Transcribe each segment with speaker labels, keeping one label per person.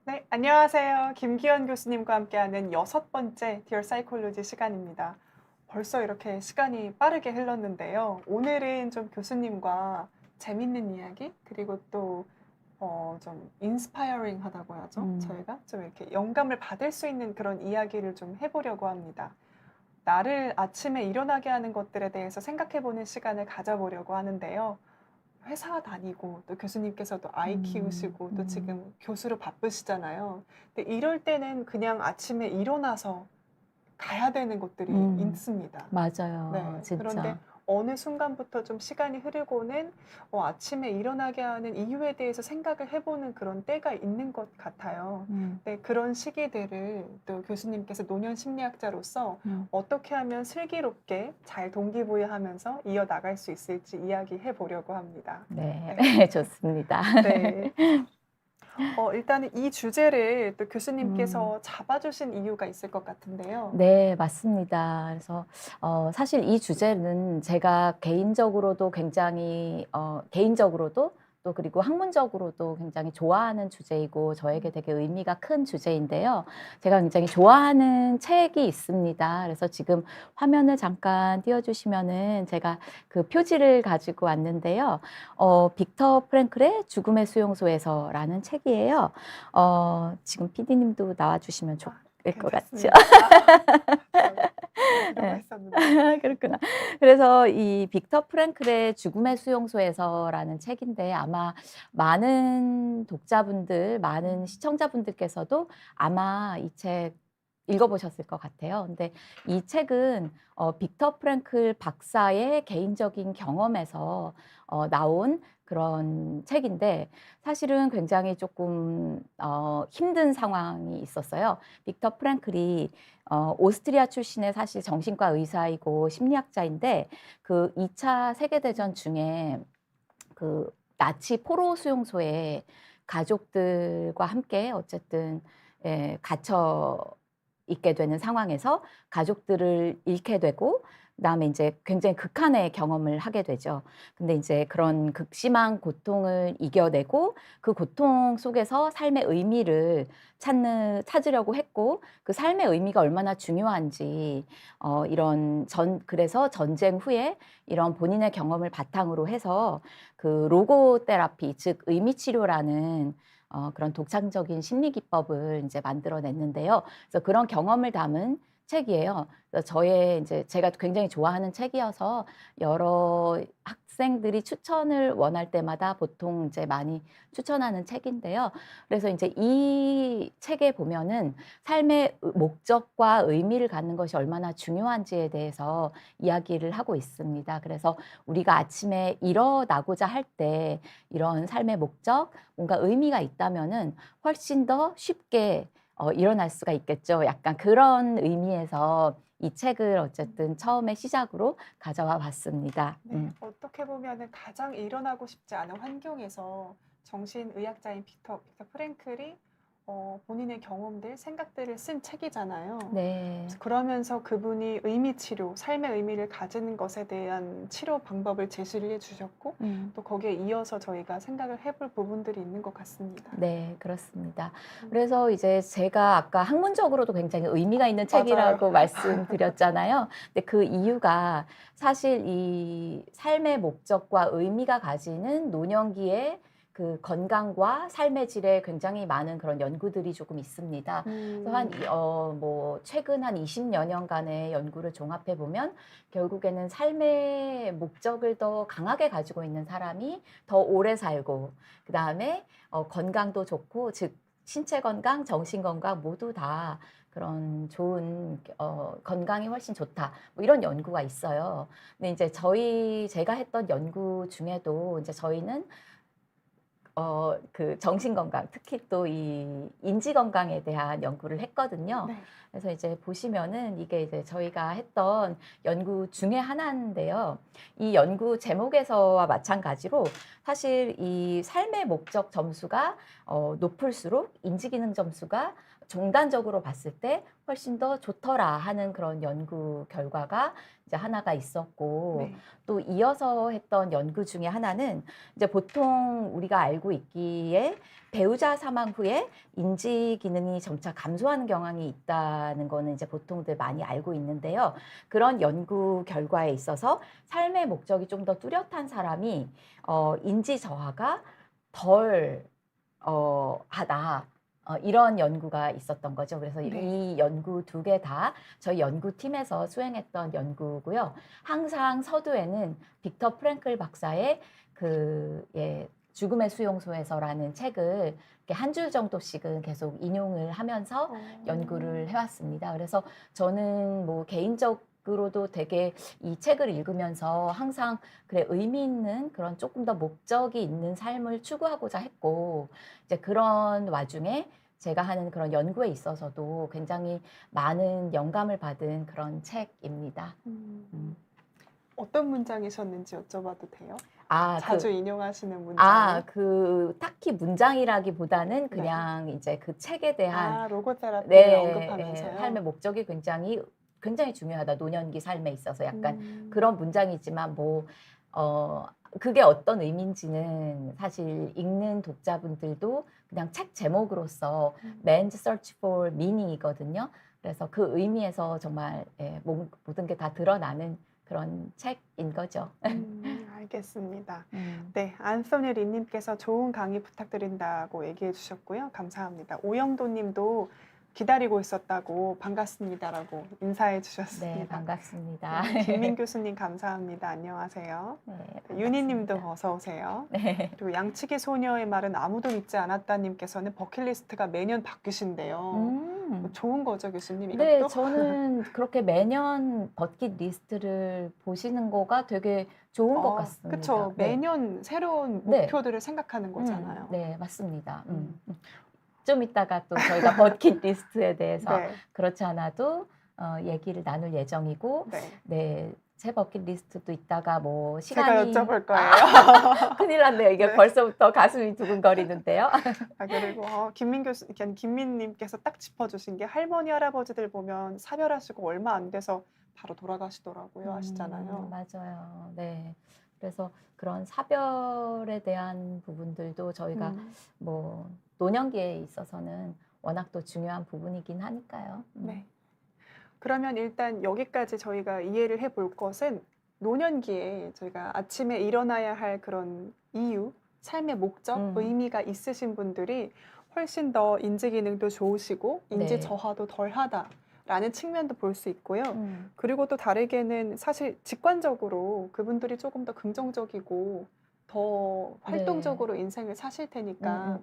Speaker 1: 네, 안녕하세요. 김기현 교수님과 함께하는 여섯 번째 Dear Psychology 시간입니다. 벌써 이렇게 시간이 빠르게 흘렀는데요. 오늘은 좀 교수님과 재밌는 이야기, 그리고 또 좀 인스파이어링 하다고 하죠.
Speaker 2: 음,
Speaker 1: 저희가 좀 이렇게 영감을 받을 수 있는 그런 이야기를 좀 해보려고 합니다. 나를 아침에 일어나게 하는 것들에 대해서 생각해보는 시간을 가져보려고 하는데요. 회사 다니고 또 교수님께서도 아이
Speaker 2: 음,
Speaker 1: 키우시고 또
Speaker 2: 음,
Speaker 1: 지금 교수로 바쁘시잖아요. 근데 이럴 때는 그냥 아침에 일어나서 가야 되는 것들이
Speaker 2: 음,
Speaker 1: 있습니다.
Speaker 2: 맞아요.
Speaker 1: 네. 그런데
Speaker 2: 진짜.
Speaker 1: 어느 순간부터 좀 시간이 흐르고는 아침에 일어나게 하는 이유에 대해서 생각을 해보는 그런 때가 있는 것 같아요.
Speaker 2: 음,
Speaker 1: 네, 그런 시기들을 또 교수님께서 노년 심리학자로서
Speaker 2: 음.
Speaker 1: 어떻게 하면 슬기롭게 잘 동기부여하면서 이어나갈 수 있을지 이야기해 보려고 합니다.
Speaker 2: 네,
Speaker 1: 네.
Speaker 2: 좋습니다.
Speaker 1: 네. 일단은 이 주제를 또
Speaker 2: 음,
Speaker 1: 교수님께서 잡아주신 이유가 있을 것 같은데요.
Speaker 2: 네, 맞습니다. 그래서, 사실 이 주제는 제가 개인적으로도 굉장히, 개인적으로도 또 그리고 학문적으로도 굉장히 좋아하는 주제이고 저에게
Speaker 1: 음.
Speaker 2: 되게 의미가 큰 주제인데요. 제가 굉장히 좋아하는 책이 있습니다. 그래서 지금 화면을 잠깐 띄워주시면은 제가 그 표지를 가지고 왔는데요. 빅터 프랭클의 죽음의 수용소에서라는 책이에요. 지금 PD님도 나와주시면 좋을
Speaker 1: 아,
Speaker 2: 것 같죠?
Speaker 1: 괜찮습니다. 저 보려고
Speaker 2: 네.
Speaker 1: 했었는데.
Speaker 2: 그렇구나. 그래서 이 빅터 프랭클의 죽음의 수용소에서라는 책인데 아마 많은 독자분들, 많은
Speaker 1: 음.
Speaker 2: 시청자분들께서도 아마 이 책 읽어보셨을 것 같아요. 근데 이 책은 빅터 프랭클 박사의 개인적인 경험에서 나온 그런 책인데 사실은 굉장히 조금 힘든 상황이 있었어요. 빅터 프랭클이 오스트리아 출신의 사실 정신과 의사이고 심리학자인데 그 2차 세계대전 중에 그 나치 포로 수용소에 가족들과 함께 어쨌든 갇혀 있게 되는 상황에서 가족들을 잃게 되고 그다음에 이제 굉장히 극한의 경험을 하게 되죠. 근데 이제 그런 극심한 고통을 이겨내고 그 고통 속에서 삶의 의미를 찾으려고 했고 그 삶의 의미가 얼마나 중요한지 그래서 전쟁 후에 이런 본인의 경험을 바탕으로 해서 그 로고 테라피 즉 의미 치료라는 그런 독창적인 심리 기법을 이제 만들어냈는데요. 그래서 그런 경험을 담은 책이에요. 그래서 이제 제가 굉장히 좋아하는 책이어서 여러 학생들이 추천을 원할 때마다 보통 이제 많이 추천하는 책인데요. 그래서 이제 이 책에 보면은 삶의 목적과 의미를 갖는 것이 얼마나 중요한지에 대해서 이야기를 하고 있습니다. 그래서 우리가 아침에 일어나고자 할 때 이런 삶의 목적, 뭔가 의미가 있다면은 훨씬 더 쉽게 일어날 수가 있겠죠. 약간 그런 의미에서 이 책을 어쨌든 처음에 시작으로 가져와 봤습니다.
Speaker 1: 네, 어떻게 보면은 가장 일어나고 싶지 않은 환경에서 정신의학자인 빅터 프랭클이 본인의 경험들, 생각들을 쓴 책이잖아요.
Speaker 2: 네.
Speaker 1: 그러면서 그분이 의미 치료, 삶의 의미를 가지는 것에 대한 치료 방법을 제시를 해주셨고,
Speaker 2: 음.
Speaker 1: 또 거기에 이어서 저희가 생각을 해볼 부분들이 있는 것 같습니다.
Speaker 2: 네, 그렇습니다.
Speaker 1: 음,
Speaker 2: 그래서 이제 제가 아까 학문적으로도 굉장히 의미가 있는
Speaker 1: 맞아요.
Speaker 2: 책이라고 말씀드렸잖아요. 근데 그 이유가 사실 이 삶의 목적과 의미가 가지는 노년기의 그 건강과 삶의 질에 굉장히 많은 그런 연구들이 조금 있습니다. 그래서 뭐 최근 한 20여 년간의 연구를 종합해 보면 결국에는 삶의 목적을 더 강하게 가지고 있는 사람이 더 오래 살고 그다음에 건강도 좋고 즉 신체 건강, 정신 건강 모두 다 그런 좋은 건강이 훨씬 좋다. 뭐 이런 연구가 있어요. 근데 이제 제가 했던 연구 중에도 이제 저희는 그 정신 건강, 특히 또 이 인지 건강에 대한 연구를 했거든요.
Speaker 1: 네.
Speaker 2: 그래서 이제 보시면은 이게 이제 저희가 했던 연구 중에 하나인데요. 이 연구 제목에서와 마찬가지로 사실 이 삶의 목적 점수가 높을수록 인지 기능 점수가 종단적으로 봤을 때 훨씬 더 좋더라 하는 그런 연구 결과가 이제 하나가 있었고
Speaker 1: 네.
Speaker 2: 또 이어서 했던 연구 중에 하나는 이제 보통 우리가 알고 있기에 배우자 사망 후에 인지 기능이 점차 감소하는 경향이 있다는 거는 이제 보통들 많이 알고 있는데요. 그런 연구 결과에 있어서 삶의 목적이 좀 더 뚜렷한 사람이 인지 저하가 덜 하다. 이런 연구가 있었던 거죠. 그래서
Speaker 1: 네.
Speaker 2: 이 연구 두 개 다 저희 연구팀에서 수행했던 연구고요. 항상 서두에는 빅터 프랭클 박사의 죽음의 수용소에서라는 책을 이렇게 한 줄 정도씩은 계속 인용을 하면서 연구를 해왔습니다. 그래서 저는 뭐 개인적으로도 되게 이 책을 읽으면서 항상 그래 의미 있는 그런 조금 더 목적이 있는 삶을 추구하고자 했고 이제 그런 와중에 제가 하는 그런 연구에 있어서도 굉장히 많은 영감을 받은 그런 책입니다.
Speaker 1: 어떤 문장이셨는지 여쭤봐도 돼요?
Speaker 2: 아,
Speaker 1: 자주 인용하시는 문장.
Speaker 2: 딱히 문장이라기보다는 그냥 이제 그 책에 대한
Speaker 1: 로고테라피를 언급하면서요.
Speaker 2: 삶의 목적이 굉장히 중요하다. 노년기 삶에 있어서 약간 그런 문장이지만 그게 어떤 의미인지는 사실 읽는 독자분들도 그냥 책 제목으로서 Man's Search for Meaning이거든요. 그래서 그 의미에서 정말 모든 게 다 드러나는 그런 책인 거죠.
Speaker 1: 알겠습니다. 네, 안소니 리님께서 좋은 강의 부탁드린다고 얘기해 주셨고요. 감사합니다. 오영도 님도 기다리고 있었다고 반갑습니다라고 인사해 주셨습니다.
Speaker 2: 네, 반갑습니다.
Speaker 1: 김민 교수님 감사합니다. 안녕하세요.
Speaker 2: 네,
Speaker 1: 윤희 님도
Speaker 2: 반갑습니다.
Speaker 1: 어서 오세요.
Speaker 2: 네.
Speaker 1: 그리고 양치기 소녀의 말은 아무도 믿지 않았다 님께서는 버킷리스트가 매년 바뀌신대요. 좋은 거죠, 교수님? 이것도?
Speaker 2: 네, 저는 그렇게 매년 버킷리스트를 보시는 거가 되게 좋은 것 같습니다.
Speaker 1: 그렇죠.
Speaker 2: 네.
Speaker 1: 매년 새로운
Speaker 2: 네.
Speaker 1: 목표들을 생각하는 거잖아요.
Speaker 2: 네, 맞습니다. 좀 이따가 또 저희가 버킷리스트에 대해서
Speaker 1: 네.
Speaker 2: 그렇지 않아도 얘기를 나눌 예정이고,
Speaker 1: 네.
Speaker 2: 네, 제 버킷리스트도 이따가 뭐 시간이
Speaker 1: 제가 여쭤볼 거예요.
Speaker 2: 큰일 났네요. 이게
Speaker 1: 네.
Speaker 2: 벌써부터 가슴이 두근거리는데요.
Speaker 1: 그리고 김민님께서 딱 짚어주신 게 할머니 할아버지들 보면 사별하시고 얼마 안 돼서 바로 돌아가시더라고요. 아시잖아요.
Speaker 2: 맞아요. 네. 그래서 그런 사별에 대한 부분들도 저희가 뭐 노년기에 있어서는 워낙 또 중요한 부분이긴 하니까요.
Speaker 1: 네. 그러면 일단 여기까지 저희가 이해를 해볼 것은 노년기에 저희가 아침에 일어나야 할 그런 이유, 삶의 목적, 의미가 있으신 분들이 훨씬 더 인지 기능도 좋으시고 인지
Speaker 2: 네.
Speaker 1: 저하도 덜하다라는 측면도 볼 수 있고요. 그리고 또 다르게는 사실 직관적으로 그분들이 조금 더 긍정적이고 더 활동적으로 인생을 사실 테니까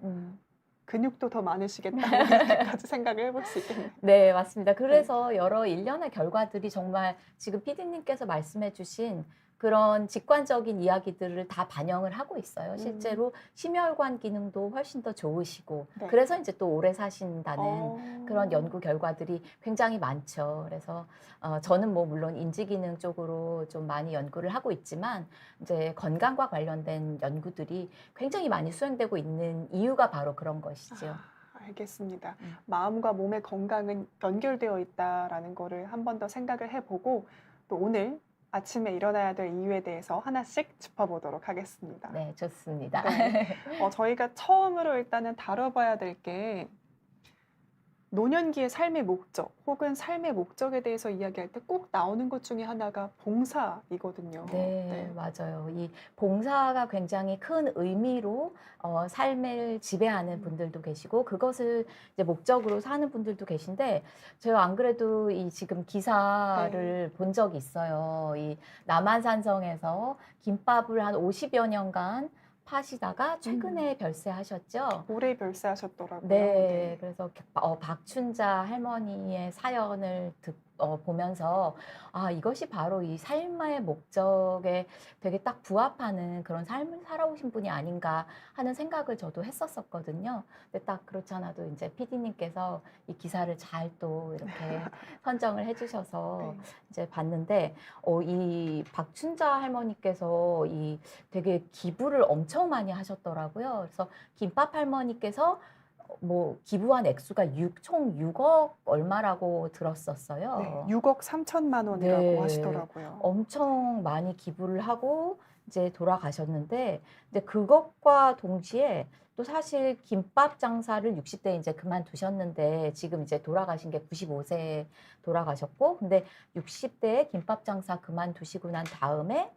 Speaker 1: 근육도 더 많으시겠다고 이렇게까지 생각을 해볼 수 있겠네요.
Speaker 2: 네, 맞습니다. 그래서 여러 일련의 결과들이 정말 지금 PD님께서 말씀해 주신 그런 직관적인 이야기들을 다 반영을 하고 있어요. 실제로 심혈관 기능도 훨씬 더 좋으시고
Speaker 1: 네.
Speaker 2: 그래서 이제 또 오래 사신다는 그런 연구 결과들이 굉장히 많죠. 그래서 저는 뭐 물론 인지 기능 쪽으로 좀 많이 연구를 하고 있지만 이제 건강과 관련된 연구들이 굉장히 많이 수행되고 있는 이유가 바로 그런 것이죠.
Speaker 1: 알겠습니다. 마음과 몸의 건강은 연결되어 있다라는 거를 한 번 더 생각을 해보고 또 오늘 아침에 일어나야 될 이유에 대해서 하나씩 짚어보도록 하겠습니다.
Speaker 2: 네, 좋습니다.
Speaker 1: 네. 저희가 처음으로 일단은 다뤄봐야 될 게 노년기의 삶의 목적 혹은 삶의 목적에 대해서 이야기할 때 꼭 나오는 것 중에 하나가 봉사이거든요.
Speaker 2: 네, 맞아요. 이 봉사가 굉장히 큰 의미로 삶을 지배하는 분들도 계시고 그것을 이제 목적으로 사는 분들도 계신데 제가 안 그래도 이 지금 기사를 본 적이 있어요. 이 남한산성에서 김밥을 한 50여 년간 파시다가 최근에 별세하셨죠.
Speaker 1: 올해 별세하셨더라고요.
Speaker 2: 네, 그래서 박춘자 할머니의 사연을 보면서 이것이 바로 이 삶의 목적에 되게 딱 부합하는 그런 삶을 살아오신 분이 아닌가 하는 생각을 저도 했었거든요. 근데 딱 그렇지 않아도 이제 PD님께서 이 기사를 잘 또 이렇게 선정을 해주셔서 이제 봤는데 이 박춘자 할머니께서 이 되게 기부를 엄청 많이 하셨더라고요. 그래서 김밥 할머니께서 뭐 기부한 액수가 총 6억 얼마라고 들었었어요.
Speaker 1: 네, 6억 3천만 원이라고 하시더라고요.
Speaker 2: 엄청 많이 기부를 하고 이제 돌아가셨는데 이제 그것과 동시에 또 사실 김밥 장사를 60대에 이제 그만두셨는데 지금 이제 돌아가신 게 95세에 돌아가셨고 근데 60대에 김밥 장사 그만두시고 난 다음에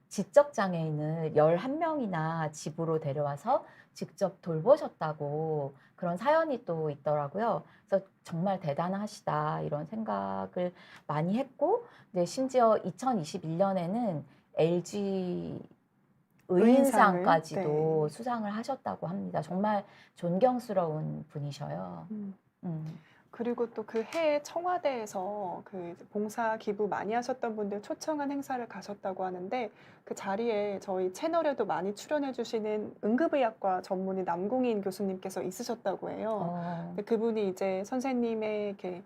Speaker 2: 지적 장애인을 11명이나 집으로 데려와서 직접 돌보셨다고 그런 사연이 또 있더라고요. 그래서 정말 대단하시다 이런 생각을 많이 했고 이제 심지어 2021년에는 LG
Speaker 1: 의인상을,
Speaker 2: 의인상까지도
Speaker 1: 네.
Speaker 2: 수상을 하셨다고 합니다. 정말 존경스러운 분이셔요.
Speaker 1: 음.
Speaker 2: 음.
Speaker 1: 그리고 또 그 해에 청와대에서 그 이제 봉사 기부 많이 하셨던 분들 초청한 행사를 가셨다고 하는데 그 자리에 저희 채널에도 많이 출연해 주시는 응급의학과 전문의 남궁인 교수님께서 있으셨다고 해요.
Speaker 2: 어,
Speaker 1: 근데 그분이 이제 선생님의 이렇게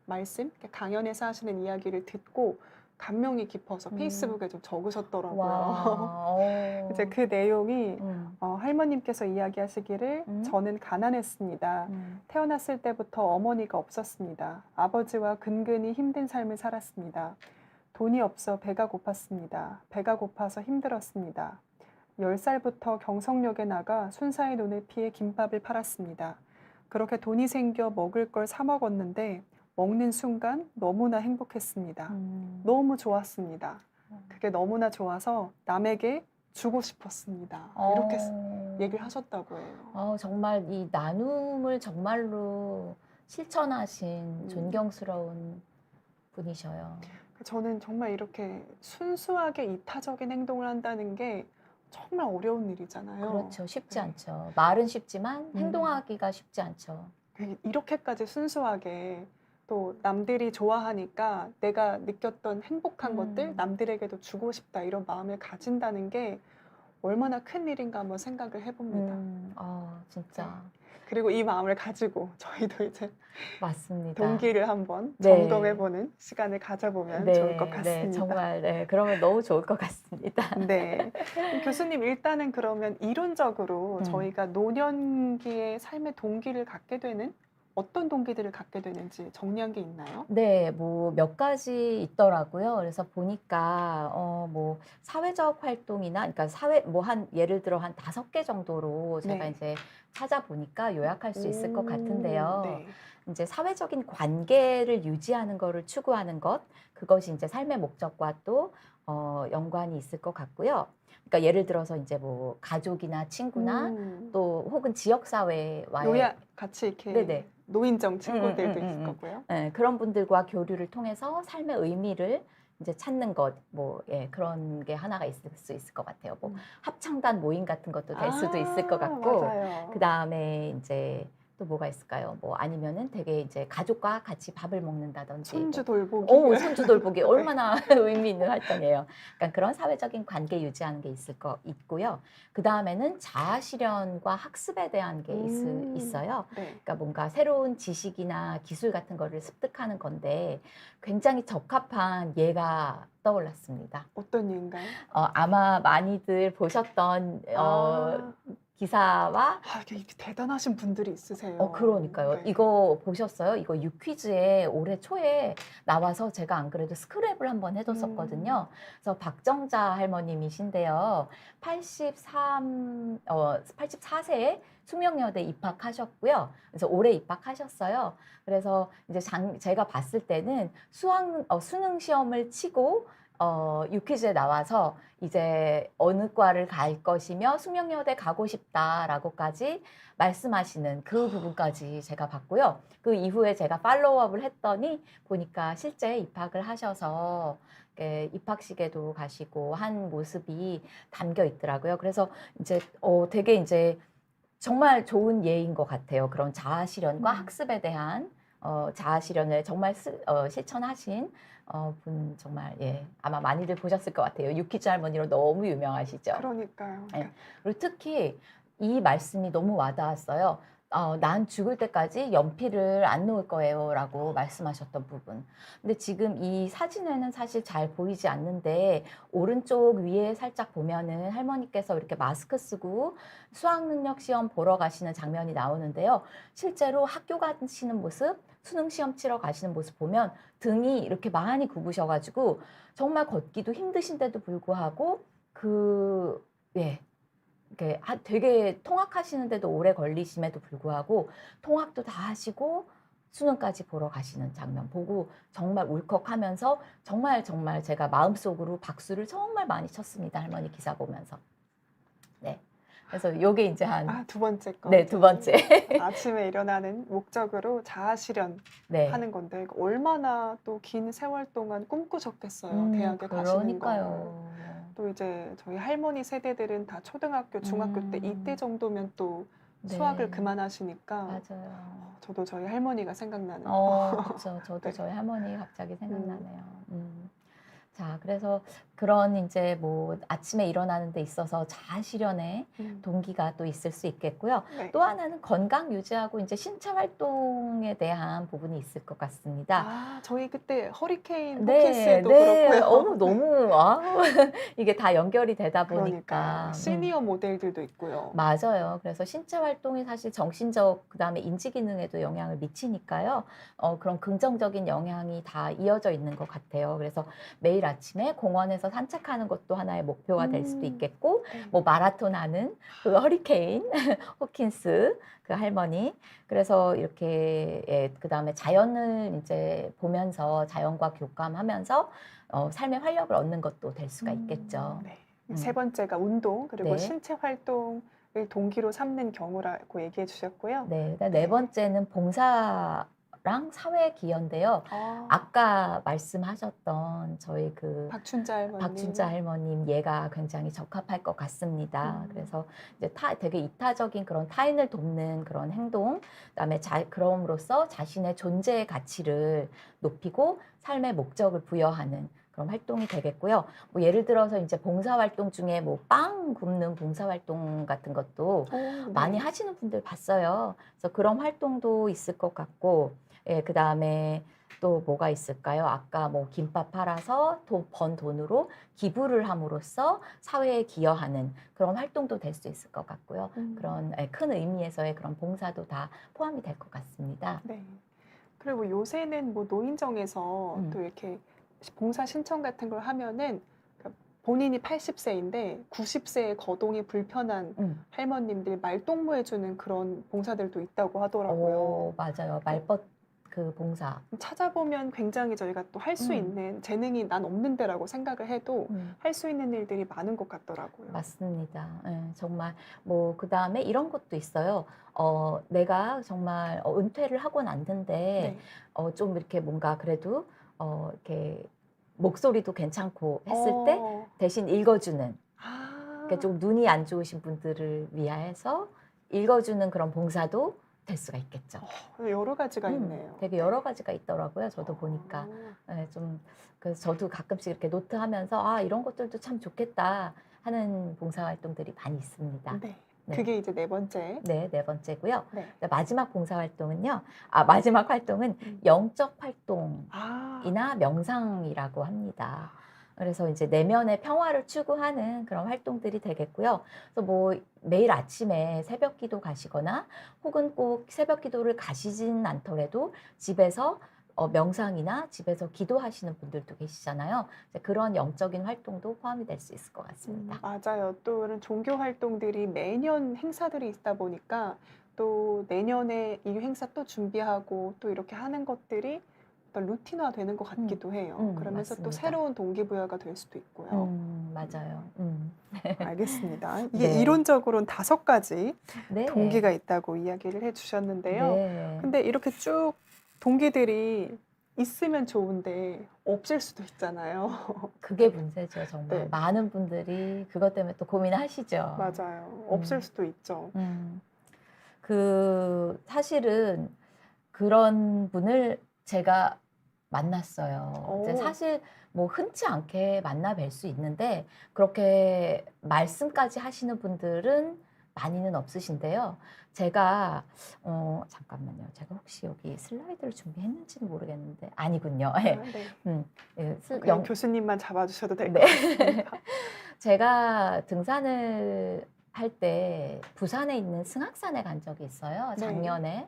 Speaker 1: 말씀, 이렇게 강연에서 하시는 이야기를 듣고 감명이 깊어서
Speaker 2: 음,
Speaker 1: 페이스북에 좀 적으셨더라고요.
Speaker 2: 와,
Speaker 1: 이제 그 내용이
Speaker 2: 음,
Speaker 1: 할머님께서 이야기하시기를
Speaker 2: 음,
Speaker 1: 저는 가난했습니다.
Speaker 2: 음,
Speaker 1: 태어났을 때부터 어머니가 없었습니다. 아버지와 근근히 힘든 삶을 살았습니다. 돈이 없어 배가 고팠습니다. 배가 고파서 힘들었습니다. 10살부터 경성역에 나가 순사의 눈을 피해 김밥을 팔았습니다. 그렇게 돈이 생겨 먹을 걸 사 먹었는데 먹는 순간 너무나 행복했습니다.
Speaker 2: 음.
Speaker 1: 너무 좋았습니다. 그게 너무나 좋아서 남에게 주고 싶었습니다. 이렇게 얘기를 하셨다고 해요.
Speaker 2: 정말 이 나눔을 정말로 실천하신
Speaker 1: 음.
Speaker 2: 존경스러운 분이셔요.
Speaker 1: 저는 정말 이렇게 순수하게 이타적인 행동을 한다는 게 정말 어려운 일이잖아요.
Speaker 2: 그렇죠. 쉽지
Speaker 1: 네.
Speaker 2: 않죠. 말은 쉽지만
Speaker 1: 음.
Speaker 2: 행동하기가 쉽지 않죠.
Speaker 1: 이렇게까지 순수하게 또 남들이 좋아하니까 내가 느꼈던 행복한 것들 남들에게도 주고 싶다 이런 마음을 가진다는 게 얼마나 큰 일인가 한번 생각을 해봅니다. 네.
Speaker 2: 진짜
Speaker 1: 그리고 이 마음을 가지고 저희도 이제
Speaker 2: 맞습니다.
Speaker 1: 동기를 한번
Speaker 2: 네.
Speaker 1: 점검해보는 시간을 가져보면 좋을 것
Speaker 2: 네, 네,
Speaker 1: 같습니다.
Speaker 2: 정말, 네, 그러면 너무 좋을 것 같습니다.
Speaker 1: 네. 교수님, 일단은 그러면 이론적으로
Speaker 2: 음.
Speaker 1: 저희가 노년기에 삶의 동기를 갖게 되는 어떤 동기들을 갖게 되는지 정리한 게 있나요?
Speaker 2: 네, 뭐 몇 가지 있더라고요. 그래서 보니까 뭐 사회적 활동이나 그러니까 사회 뭐 한 예를 들어 한 5개 정도로 제가
Speaker 1: 네.
Speaker 2: 이제 찾아보니까 요약할 수 있을 것
Speaker 1: 오,
Speaker 2: 같은데요.
Speaker 1: 네.
Speaker 2: 이제 사회적인 관계를 유지하는 거를 추구하는 것, 그것이 이제 삶의 목적과 또 연관이 있을 것 같고요. 그러니까 예를 들어서 이제 뭐 가족이나 친구나
Speaker 1: 음,
Speaker 2: 또 혹은 지역 사회와의
Speaker 1: 같이 이렇게
Speaker 2: 네네.
Speaker 1: 노인정
Speaker 2: 음, 음, 음,
Speaker 1: 친구들도 있을
Speaker 2: 음, 음.
Speaker 1: 거고요.
Speaker 2: 예, 그런 분들과 교류를 통해서 삶의 의미를 이제 찾는 것, 뭐, 예, 그런 게 하나가 있을 수 있을 것 같아요. 뭐,
Speaker 1: 음.
Speaker 2: 합창단 모임 같은 것도 될 수도 있을 것
Speaker 1: 아,
Speaker 2: 같고, 그
Speaker 1: 맞아요.
Speaker 2: 다음에 이제 또 뭐가 있을까요? 뭐, 아니면은 되게 이제 가족과 같이 밥을 먹는다든지,
Speaker 1: 손주
Speaker 2: 뭐,
Speaker 1: 돌보기.
Speaker 2: 손주 돌보기
Speaker 1: 네.
Speaker 2: 얼마나 의미 있는 활동이에요. 그러니까 그런 사회적인 관계 유지하는 게 있고요. 그 다음에는 자아 실현과 학습에 대한 게 있어요.
Speaker 1: 네.
Speaker 2: 그러니까 뭔가 새로운 지식이나 기술 같은 거를 습득하는 건데 굉장히 적합한 예가 떠올랐습니다.
Speaker 1: 어떤 예인가요?
Speaker 2: 아마 많이들 보셨던
Speaker 1: 아,
Speaker 2: 기사와
Speaker 1: 이렇게 대단하신 분들이 있으세요.
Speaker 2: 그러니까요.
Speaker 1: 네.
Speaker 2: 이거 보셨어요? 이거 유퀴즈에 올해 초에 나와서 제가 안 그래도 스크랩을 한번 해뒀었거든요. 그래서 박정자 할머님이신데요. 84세에 숙명여대 입학하셨고요. 그래서 올해 입학하셨어요. 그래서 이제 제가 봤을 때는 수능 시험을 치고 유퀴즈에 나와서 이제 어느 과를 갈 것이며 숙명여대 가고 싶다라고까지 말씀하시는 그 부분까지 제가 봤고요. 그 이후에 제가 팔로우업을 했더니 보니까 실제 입학을 하셔서 입학식에도 가시고 한 모습이 담겨 있더라고요. 그래서 이제 되게 이제 정말 좋은 예인 것 같아요. 그런 자아 실현과 학습에 대한 자아 실현을 정말 실천하신 분 정말 아마 많이들 보셨을 것 같아요. 유키즈 할머니로 너무 유명하시죠.
Speaker 1: 그러니까요.
Speaker 2: 네. 그리고 특히 이 말씀이 너무 와닿았어요. 난 죽을 때까지 연필을 안 놓을 거예요. 라고 말씀하셨던 부분. 근데 지금 이 사진에는 사실 잘 보이지 않는데, 오른쪽 위에 살짝 보면은 할머니께서 이렇게 마스크 쓰고 수학능력 시험 보러 가시는 장면이 나오는데요. 실제로 학교 가시는 모습, 수능 시험 치러 가시는 모습 보면 등이 이렇게 많이 굽으셔가지고 정말 걷기도 힘드신데도 불구하고 예. 이렇게 되게 통학하시는데도 오래 걸리심에도 불구하고 통학도 다 하시고 수능까지 보러 가시는 장면 보고 정말 울컥하면서 정말 정말 제가 마음속으로 박수를 정말 많이 쳤습니다. 할머니 기사 보면서. 네. 그래서 요게 이제 한,
Speaker 1: 두 번째 거.
Speaker 2: 네, 두 번째.
Speaker 1: 아침에 일어나는 목적으로 자아 실현
Speaker 2: 네.
Speaker 1: 하는 건데 얼마나 또 긴 세월 동안 꿈꾸셨겠어요. 대학에 가시는 거.
Speaker 2: 그러니까요.
Speaker 1: 또 이제 저희 할머니 세대들은 다 초등학교, 중학교 때 이때 정도면 또 수학을
Speaker 2: 네.
Speaker 1: 그만하시니까
Speaker 2: 맞아요.
Speaker 1: 저도 저희 할머니가 생각나는.
Speaker 2: 그렇죠. 저도
Speaker 1: 네.
Speaker 2: 저희 할머니 갑자기 생각나네요. 자, 그래서 그런 이제 뭐 아침에 일어나는 데 있어서 자아 실현의 동기가 또 있을 수 있겠고요.
Speaker 1: 네.
Speaker 2: 또 하나는 건강 유지하고 이제 신체 활동에 대한 부분이 있을 것 같습니다.
Speaker 1: 저희 그때 허리케인
Speaker 2: 네,
Speaker 1: 포키스에도
Speaker 2: 네.
Speaker 1: 그렇고요.
Speaker 2: 너무 이게 다 연결이 되다 보니까.
Speaker 1: 그러니까 시니어 모델들도 있고요.
Speaker 2: 맞아요. 그래서 신체 활동이 사실 정신적 그다음에 인지 기능에도 영향을 미치니까요. 그런 긍정적인 영향이 다 이어져 있는 것 같아요. 그래서 매일 아침에 공원에서 산책하는 것도 하나의 목표가 될 수도 있겠고, 뭐 마라톤 하는 그 허리케인 호킨스 그 할머니. 그래서 이렇게 그다음에 자연을 이제 보면서 자연과 교감하면서 삶의 활력을 얻는 것도 될 수가 있겠죠.
Speaker 1: 네. 세 번째가 운동 그리고
Speaker 2: 네.
Speaker 1: 신체 활동을 동기로 삼는 경우라고 얘기해 주셨고요.
Speaker 2: 네, 네 번째는 봉사랑 사회 기여인데요. 아까 말씀하셨던 저희 그 박춘자 할머님 얘가 굉장히 적합할 것 같습니다. 그래서 이제 되게 이타적인 그런 타인을 돕는 그런 행동, 그다음에 그럼으로써 자신의 존재의 가치를 높이고 삶의 목적을 부여하는 그런 활동이 되겠고요. 뭐 예를 들어서 이제 봉사활동 중에 뭐 빵 굽는 봉사활동 같은 것도 많이 하시는 분들 봤어요. 그래서 그런 활동도 있을 것 같고, 그 다음에 또 뭐가 있을까요? 아까 뭐 김밥 팔아서 번 돈으로 기부를 함으로써 사회에 기여하는 그런 활동도 될 수 있을 것 같고요. 그런 큰 의미에서의 그런 봉사도 다 포함이 될 것 같습니다.
Speaker 1: 네. 그리고 요새는 뭐 노인정에서 또 이렇게 봉사 신청 같은 걸 하면은 본인이 80세인데 90세의 거동이 불편한 할머님들 말동무해주는 그런 봉사들도 있다고 하더라고요.
Speaker 2: 맞아요. 말벗 그 봉사.
Speaker 1: 찾아보면 굉장히 저희가 또 할 수 있는 재능이 난 없는데라고 생각을 해도 할 수 있는 일들이 많은 것 같더라고요.
Speaker 2: 맞습니다. 정말 뭐 그다음에 이런 것도 있어요. 내가 정말 은퇴를 하고 났는데 좀 이렇게 뭔가 그래도 이렇게 목소리도 괜찮고 했을 때 대신 읽어주는, 그러니까 좀 눈이 안 좋으신 분들을 위해서 읽어주는 그런 봉사도 될 수가 있겠죠.
Speaker 1: 여러 가지가 있네요.
Speaker 2: 되게 여러 가지가 있더라고요. 저도 보니까. 그래서 저도 가끔씩 이렇게 노트하면서 이런 것들도 참 좋겠다 하는 봉사활동들이 많이 있습니다.
Speaker 1: 네. 그게 이제 네 번째.
Speaker 2: 네, 네 번째고요.
Speaker 1: 네.
Speaker 2: 마지막 봉사활동은요. 마지막 활동은 영적 활동이나 명상이라고 합니다. 그래서 이제 내면의 평화를 추구하는 그런 활동들이 되겠고요. 그래서 뭐 매일 아침에 새벽 기도 가시거나 혹은 꼭 새벽 기도를 가시진 않더라도 집에서 명상이나 집에서 기도하시는 분들도 계시잖아요. 그런 영적인 활동도 포함이 될 수 있을 것 같습니다.
Speaker 1: 맞아요. 또 이런 종교 활동들이 매년 행사들이 있다 보니까 또 내년에 이 행사 또 준비하고 또 이렇게 하는 것들이 어떤 루틴화 되는 것 같기도 해요. 그러면서
Speaker 2: 맞습니다.
Speaker 1: 또 새로운 동기부여가 될 수도 있고요.
Speaker 2: 맞아요.
Speaker 1: 알겠습니다. 이게 이론적으로는 5가지
Speaker 2: 네.
Speaker 1: 동기가 있다고 이야기를 해주셨는데요.
Speaker 2: 네.
Speaker 1: 근데 이렇게 쭉 동기들이 있으면 좋은데 없을 수도 있잖아요.
Speaker 2: 그게 문제죠, 정말.
Speaker 1: 네.
Speaker 2: 많은 분들이 그것 때문에 또 고민하시죠.
Speaker 1: 맞아요. 없을 수도 있죠.
Speaker 2: 사실은 그런 분을 제가 만났어요. 이제 사실 뭐 흔치 않게 만나 뵐 수 있는데 그렇게 말씀까지 하시는 분들은 많이는 없으신데요. 제가 잠깐만요. 제가 혹시 여기 슬라이드를 준비했는지는 모르겠는데 아니군요.
Speaker 1: 교수님만 잡아주셔도 될 것
Speaker 2: 네.
Speaker 1: 같습니다.
Speaker 2: 제가 등산을 할 때 부산에 있는 승악산에 간 적이 있어요. 작년에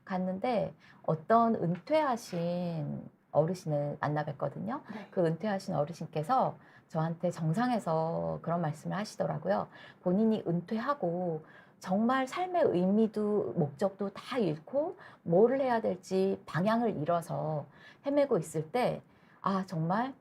Speaker 2: 갔는데 어떤 은퇴하신 어르신을 만나 뵀거든요. 그 은퇴하신 어르신께서 저한테 정상에서 그런 말씀을 하시더라고요. 본인이 은퇴하고 정말 삶의 의미도 목적도 다 잃고 뭐를 해야 될지 방향을 잃어서 헤매고 있을 때, 아, 정말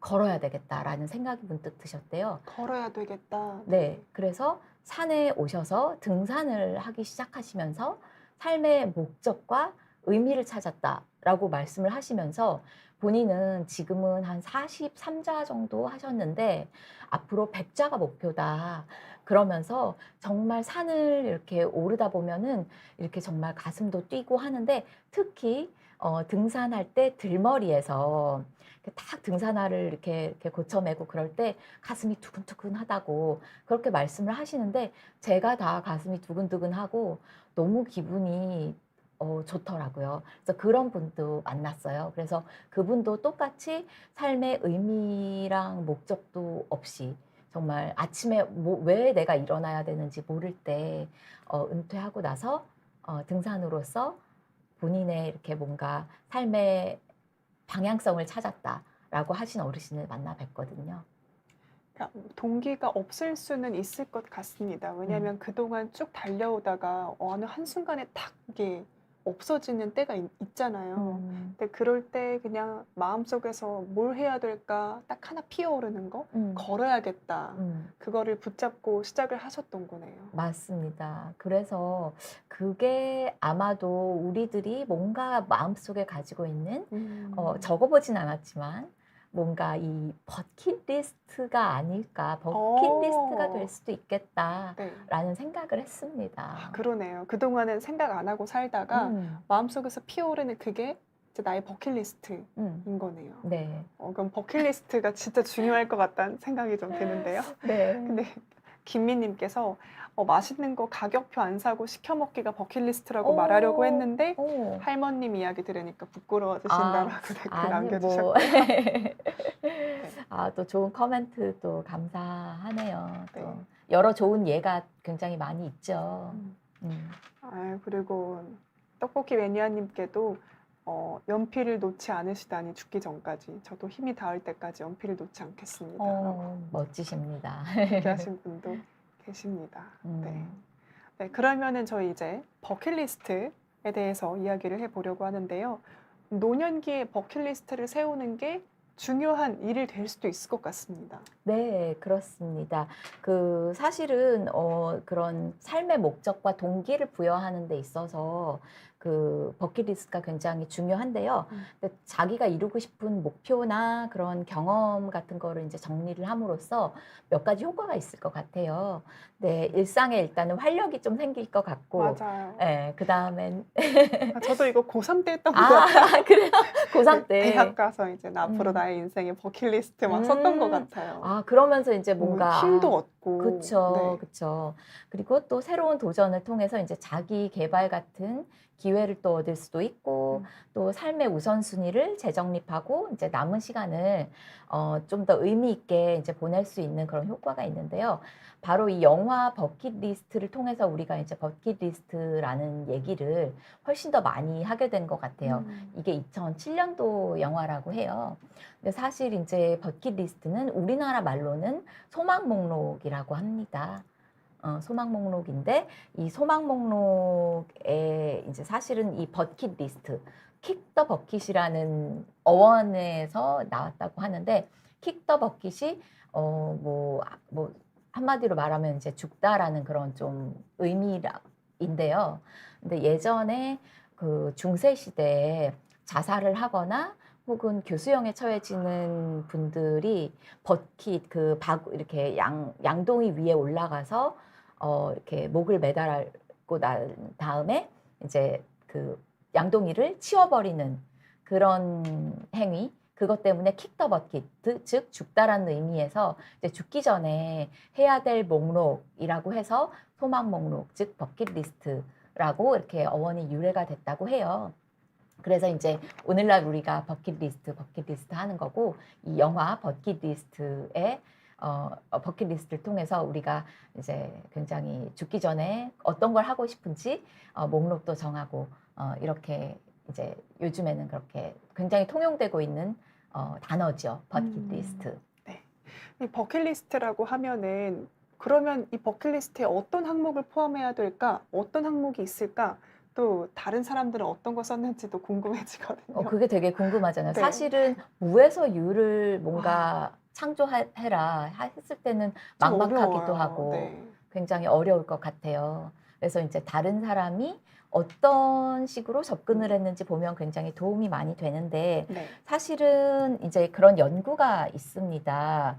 Speaker 2: 걸어야 되겠다라는 생각이 문득 드셨대요.
Speaker 1: 걸어야 되겠다.
Speaker 2: 네, 그래서 산에 오셔서 등산을 하기 시작하시면서 삶의 목적과 의미를 찾았다라고 말씀을 하시면서 본인은 지금은 한 43자 정도 하셨는데 앞으로 100자가 목표다. 그러면서 정말 산을 이렇게 오르다 보면은 이렇게 정말 가슴도 뛰고 하는데 특히 등산할 때 들머리에서 이렇게 딱 등산화를 이렇게 고쳐매고 그럴 때 가슴이 두근두근하다고 그렇게 말씀을 하시는데 제가 다 가슴이 두근두근하고 너무 기분이 좋더라고요. 그래서 그런 분도 만났어요. 그래서 그분도 똑같이 삶의 의미랑 목적도 없이 정말 아침에 왜 내가 일어나야 되는지 모를 때 은퇴하고 나서 등산으로서 본인의 이렇게 뭔가 삶의 방향성을 찾았다라고 하신 어르신을 만나 뵀거든요.
Speaker 1: 그러니까 동기가 없을 수는 있을 것 같습니다. 왜냐하면 그동안 쭉 달려오다가 어느 한순간에 탁 이게 없어지는 때가 있잖아요. 근데 그럴 때 그냥 마음속에서 뭘 해야 될까 딱 하나 피어오르는 거? 걸어야겠다. 그거를 붙잡고 시작을 하셨던 거네요.
Speaker 2: 맞습니다. 그래서 그게 아마도 우리들이 뭔가 마음속에 가지고 있는 적어보진 않았지만 뭔가 이 버킷리스트가 아닐까, 버킷리스트가 될 수도
Speaker 1: 네.
Speaker 2: 있겠다라는 생각을 했습니다.
Speaker 1: 그러네요. 그동안은 생각 안 하고 살다가 마음속에서 피어오르는 그게 이제 나의 버킷리스트인 거네요.
Speaker 2: 네.
Speaker 1: 그럼 버킷리스트가 진짜 중요할 것 같다는 생각이 좀 드는데요.
Speaker 2: 네.
Speaker 1: 근데 김미님께서 맛있는 거 가격표 안 사고 시켜 먹기가 버킷리스트라고 말하려고 했는데 할머님 이야기 들으니까 부끄러워지신다라고 댓글 남겨주셨고요.
Speaker 2: 아, 또 좋은 코멘트 또 감사하네요. 또
Speaker 1: 네.
Speaker 2: 여러 좋은 예가 굉장히 많이 있죠.
Speaker 1: 그리고 떡볶이 매니아님께도 연필을 놓지 않으시다니 죽기 전까지 저도 힘이 닿을 때까지 연필을 놓지 않겠습니다.
Speaker 2: 멋지십니다.
Speaker 1: 얘기하신 분도 계십니다. 네, 그러면은 저희 이제 버킷리스트에 대해서 이야기를 해보려고 하는데요. 노년기에 버킷리스트를 세우는 게 중요한 일이 될 수도 있을 것 같습니다.
Speaker 2: 네, 그렇습니다. 사실은 그런 삶의 목적과 동기를 부여하는 데 있어서 그 버킷리스트가 굉장히 중요한데요. 근데 자기가 이루고 싶은 목표나 그런 경험 같은 거를 이제 정리를 함으로써 몇 가지 효과가 있을 것 같아요. 네, 일상에 일단은 활력이 좀 생길 것 같고,
Speaker 1: 맞아요.
Speaker 2: 네, 그 다음엔
Speaker 1: 저도 이거 고3 때 했던 것 같아요.
Speaker 2: 그래요? 고3 때.
Speaker 1: 대학 가서 이제 앞으로 나의 인생의 버킷리스트 막 썼던 것 같아요.
Speaker 2: 그러면서 이제 뭔가
Speaker 1: 힘도 얻고.
Speaker 2: 그쵸, 그쵸. 그리고 또 새로운 도전을 통해서 이제 자기 개발 같은 기회를 또 얻을 수도 있고, 또 삶의 우선순위를 재정립하고, 이제 남은 시간을 좀 더 의미 있게 이제 보낼 수 있는 그런 효과가 있는데요. 바로 이 영화 버킷리스트를 통해서 우리가 이제 버킷리스트라는 얘기를 훨씬 더 많이 하게 된 것 같아요. 이게 2007년도 영화라고 해요. 근데 사실 이제 버킷리스트는 우리나라 말로는 소망 목록이라고 합니다. 소망 목록인데 이 소망 목록에 이제 사실은 이 버킷리스트, 킥 더 버킷이라는 어원에서 나왔다고 하는데 킥 더 버킷이 뭐 한마디로 말하면 이제 죽다라는 그런 좀 의미인데요. 근데 예전에 그 중세 시대에 자살을 하거나 혹은 교수형에 처해지는 분들이 버킷 이렇게 양동이 위에 올라가서 이렇게 목을 매달고 난 다음에 이제 그 양동이를 치워버리는 그런 행위. 그것 때문에 킥 더 버킷, 즉 죽다라는 의미에서 이제 죽기 전에 해야 될 목록이라고 해서 소망 목록, 즉 버킷리스트라고 이렇게 어원이 유래가 됐다고 해요. 그래서 이제 오늘날 우리가 버킷리스트 하는 거고 이 영화 버킷리스트의 버킷리스트를 통해서 우리가 이제 굉장히 죽기 전에 어떤 걸 하고 싶은지 목록도 정하고 이렇게 이제 요즘에는 그렇게 굉장히 통용되고 있는 단어죠. 버킷리스트.
Speaker 1: 네. 이 버킷리스트라고 하면은 그러면 이 버킷리스트에 어떤 항목을 포함해야 될까? 어떤 항목이 있을까? 또 다른 사람들은 어떤 거 썼는지도 궁금해지거든요.
Speaker 2: 그게 되게 궁금하잖아요.
Speaker 1: 네.
Speaker 2: 사실은 무에서 유를
Speaker 1: 와,
Speaker 2: 뭔가 창조해라 했을 때는
Speaker 1: 좀
Speaker 2: 막막하기도
Speaker 1: 어려워요.
Speaker 2: 하고
Speaker 1: 네.
Speaker 2: 굉장히 어려울 것 같아요. 그래서 이제 다른 사람이 어떤 식으로 접근을 했는지 보면 굉장히 도움이 많이 되는데
Speaker 1: 네.
Speaker 2: 사실은 이제 그런 연구가 있습니다.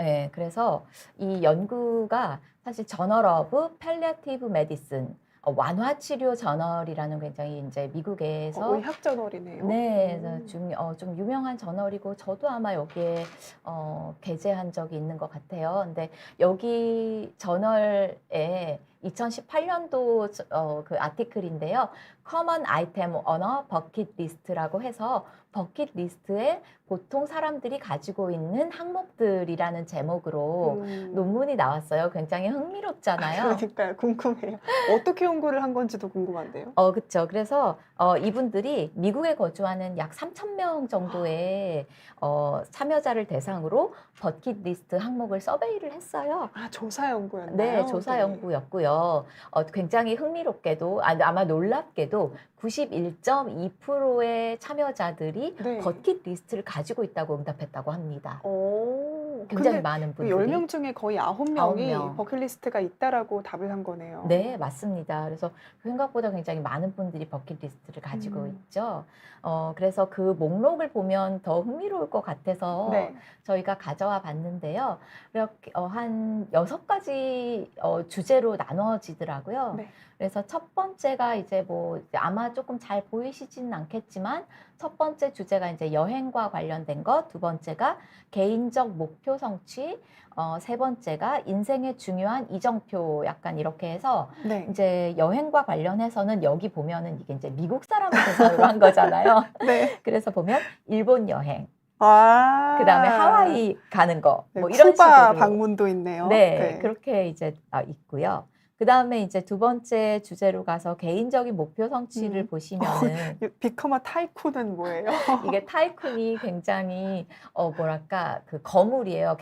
Speaker 2: 예, 그래서 이 연구가 사실 저널 오브 팔리아티브 메디슨 완화 치료 저널이라는 굉장히 이제 미국에서
Speaker 1: 의학 저널이네요.
Speaker 2: 네, 그래서 좀 유명한 저널이고 저도 아마 여기에 게재한 적이 있는 것 같아요. 근데 여기 저널에 2018년도 그 아티클인데요. Common Item on a Bucket List라고 해서 버킷 리스트에 보통 사람들이 가지고 있는 항목들이라는 제목으로 논문이 나왔어요. 굉장히 흥미롭잖아요.
Speaker 1: 그러니까요. 궁금해요. 어떻게 연구를 한 건지도 궁금한데요.
Speaker 2: 그쵸. 그래서 이분들이 미국에 거주하는 약 3,000명 정도의 참여자를 대상으로 버킷리스트 항목을 서베이를 했어요.
Speaker 1: 아, 조사 연구였나요?
Speaker 2: 네, 조사 연구였고요. 굉장히 흥미롭게도, 아마 놀랍게도 91.2%의 참여자들이
Speaker 1: 네.
Speaker 2: 버킷리스트를 가지고 있다고 응답했다고 합니다.
Speaker 1: 오,
Speaker 2: 굉장히
Speaker 1: 근데
Speaker 2: 많은
Speaker 1: 그
Speaker 2: 분들이.
Speaker 1: 10명 중에 거의 9명이
Speaker 2: 9명.
Speaker 1: 버킷리스트가 있다라고 답을 한 거네요.
Speaker 2: 네, 맞습니다. 그래서 생각보다 굉장히 많은 분들이 버킷리스트를 가지고 있죠. 그래서 그 목록을 보면 더 흥미로울 것 같아서
Speaker 1: 네.
Speaker 2: 저희가 가져와 봤는데요. 이렇게 한 6가지 주제로 나눠지더라고요.
Speaker 1: 네.
Speaker 2: 그래서 첫 번째가 이제 뭐 이제 아마 조금 잘 보이시지는 않겠지만 첫 번째 주제가 이제 여행과 관련된 것, 두 번째가 개인적 목표 성취, 세 번째가 인생의 중요한 이정표 약간 이렇게 해서
Speaker 1: 네.
Speaker 2: 이제 여행과 관련해서는 여기 보면은 이게 이제 미국 사람을 대상으로 한 거잖아요.
Speaker 1: 네.
Speaker 2: 그래서 보면 일본 여행,
Speaker 1: 아.
Speaker 2: 그다음에 하와이 가는 거,
Speaker 1: 네,
Speaker 2: 뭐 이런
Speaker 1: 쿠바
Speaker 2: 식으로.
Speaker 1: 방문도 있네요.
Speaker 2: 네, 그렇게 이제 있고요. 그다음에 이제 두 번째 주제로 가서 개인적인 목표 성취를 보시면은
Speaker 1: 비커마 타이쿤은 뭐예요?
Speaker 2: 이게 타이쿤이 굉장히 뭐랄까 그 거물이에요.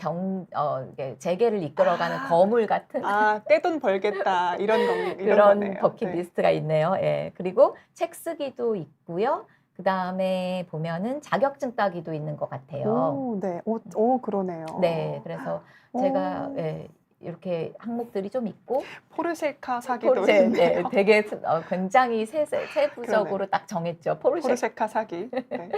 Speaker 2: 이게 재계를 이끌어가는 거물 같은
Speaker 1: 아, 떼돈 벌겠다 이런
Speaker 2: 그런
Speaker 1: 거네요.
Speaker 2: 버킷리스트가 있네요. 예. 그리고 책 쓰기도 있고요. 그다음에 보면은 자격증 따기도 있는 것 같아요.
Speaker 1: 오, 네. 오, 그러네요.
Speaker 2: 네. 그래서 제가
Speaker 1: 오.
Speaker 2: 예, 이렇게 항목들이 좀 있고
Speaker 1: 포르쉐카 사기도
Speaker 2: 포르쉐
Speaker 1: 있네요.
Speaker 2: 되게 굉장히 세부적으로 딱 정했죠.
Speaker 1: 포르쉐카 사기. 네.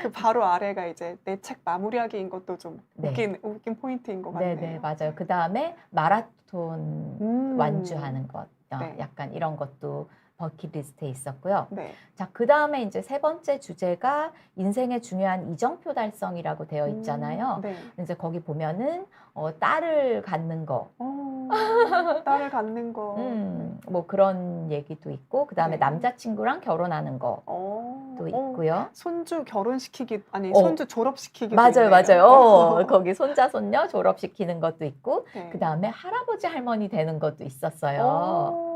Speaker 1: 그 바로 아래가 이제 내 책 마무리하기인 것도 좀
Speaker 2: 네.
Speaker 1: 웃긴 포인트인 것
Speaker 2: 네,
Speaker 1: 같네요.
Speaker 2: 네, 맞아요. 그다음에 마라톤 완주하는 것,
Speaker 1: 네.
Speaker 2: 약간 이런 것도 버킷리스트에 있었고요.
Speaker 1: 네.
Speaker 2: 자, 그다음에 이제 세 번째 주제가 인생의 중요한 이정표 달성이라고 되어 있잖아요.
Speaker 1: 네.
Speaker 2: 이제 거기 보면은 딸을 갖는 거,
Speaker 1: 딸을 갖는 거.
Speaker 2: 뭐 그런 얘기도 있고, 그다음에
Speaker 1: 네.
Speaker 2: 남자친구랑 결혼하는 것도 있고요.
Speaker 1: 손주 결혼시키기 아니
Speaker 2: 어.
Speaker 1: 손주 졸업시키기도
Speaker 2: 맞아요,
Speaker 1: 있네요.
Speaker 2: 맞아요. 거기 손자, 손녀 졸업시키는 것도 있고,
Speaker 1: 네.
Speaker 2: 그다음에 할아버지, 할머니 되는 것도 있었어요.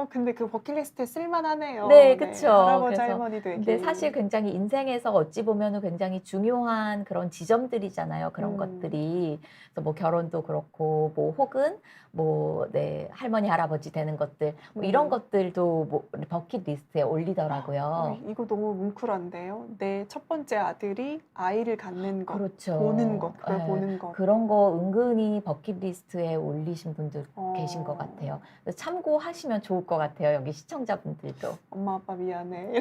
Speaker 1: 근데 그 버킷리스트에 쓸만하네요.
Speaker 2: 네, 그쵸.
Speaker 1: 할아버지,
Speaker 2: 그래서
Speaker 1: 할머니 되기.
Speaker 2: 근데 사실 굉장히 인생에서 어찌 보면은 굉장히 중요한 그런 지점들이잖아요. 그런 것들이. 그래서 뭐 결혼도 그렇고, 뭐 혹은 뭐, 네, 할머니, 할아버지 되는 것들, 뭐 이런 것들도 뭐 버킷리스트에 올리더라고요.
Speaker 1: 이거 너무 뭉클한데요. 내 첫 번째 아들이 아이를 갖는 것,
Speaker 2: 그렇죠.
Speaker 1: 보는 것, 그걸
Speaker 2: 네,
Speaker 1: 보는 것.
Speaker 2: 그런 거 은근히 버킷리스트에 올리신 분들
Speaker 1: 어.
Speaker 2: 계신 것 같아요. 그래서 참고하시면 좋을 것 같아요. 여기 시청자분들도.
Speaker 1: 엄마, 아빠 미안해.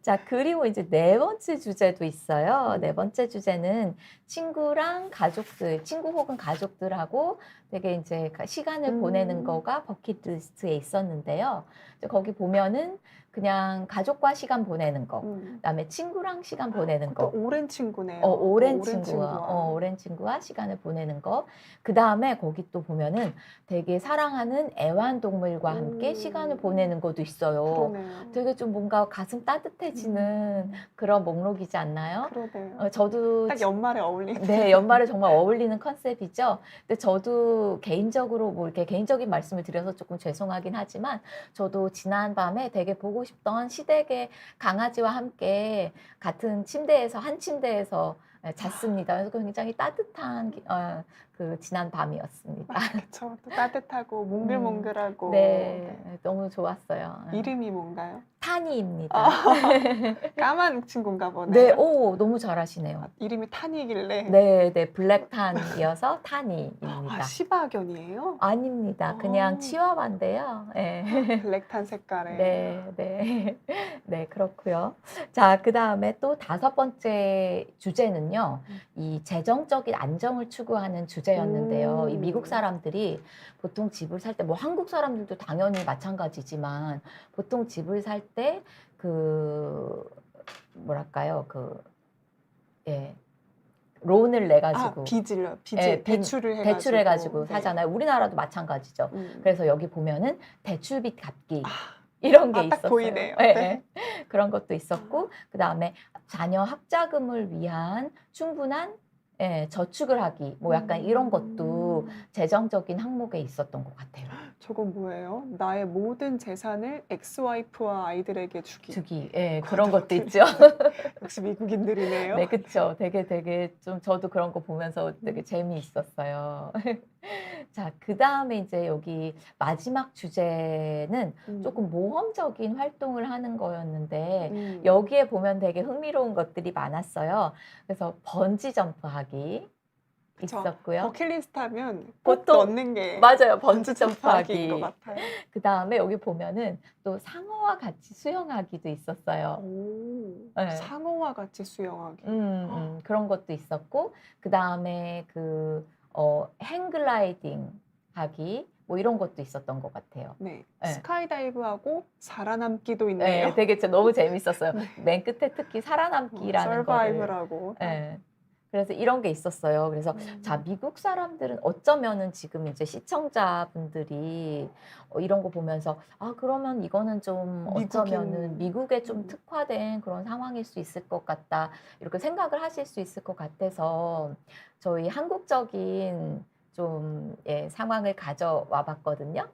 Speaker 2: 자, 그리고 이제 네 번째 주제도 있어요.
Speaker 1: 음.
Speaker 2: 네 번째 주제는 친구랑 가족들, 친구 혹은 가족들하고 되게 이제 시간을 보내는 거가 버킷리스트에 있었는데요. 이제 거기 보면은 그냥 가족과 시간 보내는 거, 그다음에 친구랑 시간 보내는 거.
Speaker 1: 또 오랜 친구네요.
Speaker 2: 오랜 친구와 시간을 보내는 거. 그다음에 거기 또 보면은 되게 사랑하는 애완동물과 함께 시간을 보내는 것도 있어요.
Speaker 1: 그러네요.
Speaker 2: 되게 좀 뭔가 가슴 따뜻해지는 그런 목록이지 않나요?
Speaker 1: 그러네요.
Speaker 2: 저도
Speaker 1: 딱 연말에 어울리는.
Speaker 2: 네, 연말에 정말 어울리는 컨셉이죠. 근데 저도 개인적으로 뭐 이렇게 개인적인 말씀을 드려서 조금 죄송하긴 하지만 저도 지난 밤에 되게 보고 싶던 시댁의 강아지와 함께 같은 침대에서 한 침대에서 잤습니다. 그래서 굉장히 따뜻한 그 지난 밤이었습니다.
Speaker 1: 그쵸. 또 따뜻하고 몽글몽글하고. 네.
Speaker 2: 네, 너무 좋았어요.
Speaker 1: 이름이 뭔가요?
Speaker 2: 타니입니다.
Speaker 1: 아, 까만 친구인가
Speaker 2: 네,
Speaker 1: 보네요.
Speaker 2: 오, 너무 잘하시네요.
Speaker 1: 이름이 탄이길래.
Speaker 2: 네, 네, 블랙탄이어서 타니입니다.
Speaker 1: 아, 시바견이에요?
Speaker 2: 아닙니다. 그냥
Speaker 1: 아.
Speaker 2: 치와와인데요. 네.
Speaker 1: 블랙탄 색깔에.
Speaker 2: 네, 네. 네, 그렇고요. 자, 그다음에 또 다섯 번째 주제는요. 이 재정적인 안정을 추구하는 주제였는데요. 이 미국 사람들이 보통 집을 살 때, 뭐 한국 사람들도 당연히 마찬가지지만 보통 집을 살 때 그 뭐랄까요? 예. 론을 내 가지고
Speaker 1: 빚을
Speaker 2: 예,
Speaker 1: 대출을 해가지고.
Speaker 2: 대출해가지고
Speaker 1: 네.
Speaker 2: 사잖아요. 우리나라도 마찬가지죠.
Speaker 1: 음.
Speaker 2: 그래서 여기 보면은 대출빚 갚기
Speaker 1: 아,
Speaker 2: 이런 게
Speaker 1: 딱
Speaker 2: 있었어요.
Speaker 1: 보이네요.
Speaker 2: 예,
Speaker 1: 네.
Speaker 2: 예. 그런 것도 있었고, 그 다음에 자녀 학자금을 위한 충분한 저축을 하기, 뭐 약간 이런 것도 재정적인 항목에 있었던 것 같아요.
Speaker 1: 저건 뭐예요? 나의 모든 재산을 엑스와이프와 아이들에게 주기.
Speaker 2: 예, 그런 것도
Speaker 1: 되게-
Speaker 2: 있죠.
Speaker 1: 역시 미국인들이네요.
Speaker 2: 네, 그쵸. 되게 좀 저도 그런 거 보면서 되게 재미있었어요. 자, 그 다음에 이제 여기 마지막 주제는 조금 모험적인 활동을 하는 거였는데, 여기에 보면 되게 흥미로운 것들이 많았어요. 그래서 번지 점프하기
Speaker 1: 그쵸.
Speaker 2: 있었고요.
Speaker 1: 버킷리스트 하면 꼭
Speaker 2: 보통
Speaker 1: 넣는 게
Speaker 2: 맞아요.
Speaker 1: 번지
Speaker 2: 번지
Speaker 1: 점프하기인 것
Speaker 2: 점프하기.
Speaker 1: 같아요.
Speaker 2: 그 다음에 여기 보면은 또 상어와 같이 수영하기도 있었어요.
Speaker 1: 오,
Speaker 2: 네.
Speaker 1: 상어와 같이 수영하기.
Speaker 2: 그런 것도 있었고, 그 다음에 행글라이딩 하기, 뭐 이런 것도 있었던 것 같아요.
Speaker 1: 네,
Speaker 2: 네.
Speaker 1: 스카이다이브하고 살아남기도 있네요.
Speaker 2: 네, 되게 너무 재밌었어요.
Speaker 1: 네.
Speaker 2: 맨 끝에 특히 살아남기라는 거를.
Speaker 1: 서바이벌하고.
Speaker 2: 네. 그래서 이런 게 있었어요. 그래서 자, 미국 사람들은 어쩌면은 지금 이제 시청자분들이 이런 거 보면서 그러면 이거는 좀 어쩌면은 미국에 좀 특화된 그런 상황일 수 있을 것 같다. 이렇게 생각을 하실 수 있을 것 같아서 저희 한국적인 좀 상황을 가져와 봤거든요.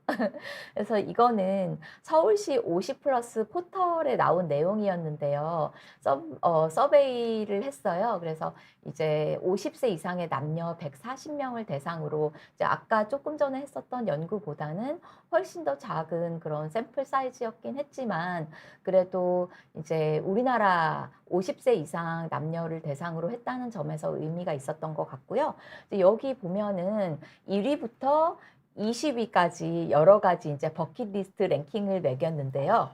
Speaker 2: 그래서 이거는 서울시 50+ 포털에 나온 내용이었는데요. 서베이를 했어요. 그래서 이제 50세 이상의 남녀 140명을 대상으로 이제 아까 조금 전에 했었던 연구보다는 훨씬 더 작은 그런 샘플 사이즈였긴 했지만, 그래도 이제 우리나라 50세 이상 남녀를 대상으로 했다는 점에서 의미가 있었던 것 같고요. 여기 보면은 1위부터 20위까지 여러 가지 이제 버킷리스트 랭킹을 매겼는데요.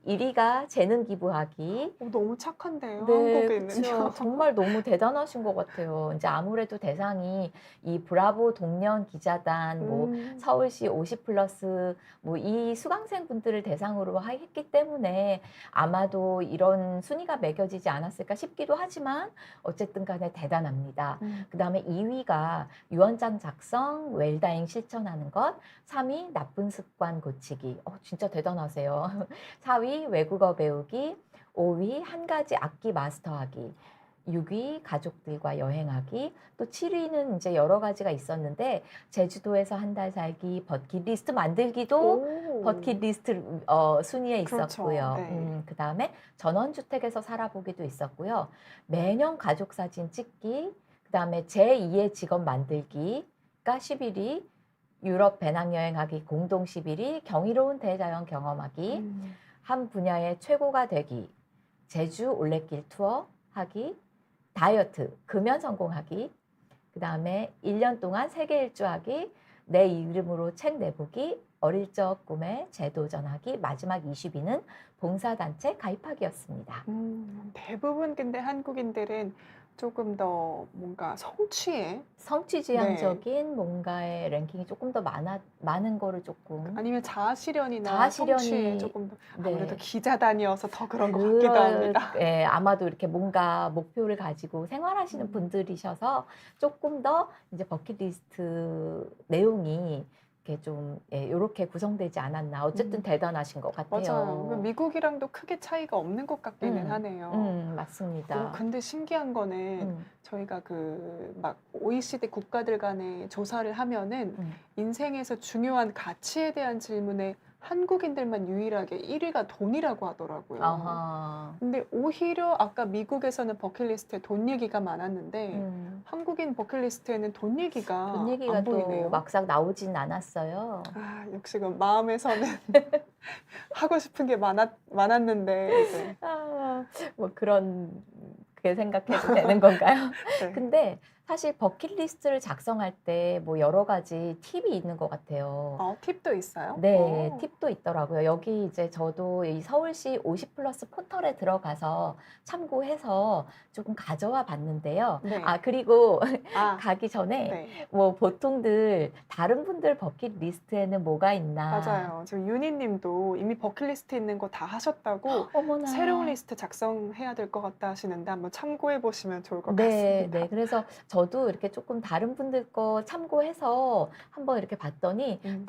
Speaker 2: 1위가 재능 기부하기.
Speaker 1: 너무 착한데요,
Speaker 2: 네,
Speaker 1: 한국에는요.
Speaker 2: 그쵸. 정말 너무 대단하신 것 같아요. 이제 아무래도 대상이 이 브라보 동년 기자단, 뭐 서울시 50+ 뭐 이 수강생 분들을 대상으로 했기 때문에 아마도 이런 순위가 매겨지지 않았을까 싶기도 하지만 어쨌든 간에 대단합니다. 그 다음에 2위가 유언장 작성, 웰다잉 실천하는 것, 3위 나쁜 습관 고치기. 진짜 대단하세요. 4위 외국어 배우기, 5위 한 가지 악기 마스터하기, 6위 가족들과 여행하기, 또 7위는 이제 여러 가지가 있었는데 제주도에서 한 달 살기, 버킷리스트 만들기도 버킷리스트 순위에
Speaker 1: 그렇죠.
Speaker 2: 있었고요.
Speaker 1: 네.
Speaker 2: 그 다음에 전원주택에서 살아보기도 있었고요. 매년 가족 사진 찍기, 그 다음에 제2의 직업 만들기가 11위, 유럽 배낭여행하기 공동 11위, 경이로운 대자연 경험하기, 한 분야의 최고가 되기, 제주 올레길 투어 하기, 다이어트, 금연 성공하기, 그 다음에 1년 동안 세계 일주하기, 내 이름으로 책 내보기, 어릴 적 꿈에 재도전하기, 마지막 20위는 봉사단체 가입하기였습니다.
Speaker 1: 대부분 근데 한국인들은 조금 더 뭔가
Speaker 2: 성취지향적인 뭔가의 랭킹이 조금 더 많은 거를 조금
Speaker 1: 아니면 자아실현이나 성취에 조금 더 아무래도 기자단이어서 더 그런 것 같기도 합니다.
Speaker 2: 예, 아마도 이렇게 뭔가 목표를 가지고 생활하시는 분들이셔서 조금 더 이제 버킷리스트 내용이 이렇게 좀 이렇게 구성되지 않았나. 어쨌든 대단하신 것 같아요.
Speaker 1: 맞아요. 미국이랑도 크게 차이가 없는 것 같기는 하네요.
Speaker 2: 맞습니다.
Speaker 1: 근데 신기한 거는 저희가 막 OECD 국가들 간에 조사를 하면은 인생에서 중요한 가치에 대한 질문에 한국인들만 유일하게 1위가 돈이라고 하더라고요.
Speaker 2: 아하.
Speaker 1: 근데 오히려 아까 미국에서는 버킷리스트에 돈 얘기가 많았는데
Speaker 2: 음.
Speaker 1: 한국인 버킷리스트에는 돈 얘기가
Speaker 2: 돈 얘기가
Speaker 1: 안
Speaker 2: 또
Speaker 1: 보이네요.
Speaker 2: 막상 나오진 않았어요.
Speaker 1: 아, 역시 그 마음에서는 하고 싶은 게 많았는데 이제
Speaker 2: 뭐 그렇게 생각해도 되는 건가요?
Speaker 1: 네.
Speaker 2: 근데 사실 버킷리스트를 작성할 때 뭐 여러 가지 팁이 있는 것 같아요.
Speaker 1: 팁도 있어요?
Speaker 2: 네,
Speaker 1: 오.
Speaker 2: 팁도 있더라고요. 여기 이제 저도 이 서울시 50 플러스 포털에 들어가서 참고해서 조금 가져와 봤는데요.
Speaker 1: 네.
Speaker 2: 그리고
Speaker 1: 아,
Speaker 2: 가기 전에
Speaker 1: 네.
Speaker 2: 뭐 보통들 다른 분들 버킷리스트에는 뭐가 있나.
Speaker 1: 맞아요. 지금 윤희 님도 이미 버킷리스트 있는 거 다 하셨다고
Speaker 2: 어머나.
Speaker 1: 새로운 리스트 작성해야 될 것 같다 하시는데 한번 참고해 보시면 좋을 것
Speaker 2: 네,
Speaker 1: 같습니다.
Speaker 2: 네. 그래서 저도 이렇게 조금 다른 분들 거 참고해서 한번 이렇게 봤더니
Speaker 1: 음.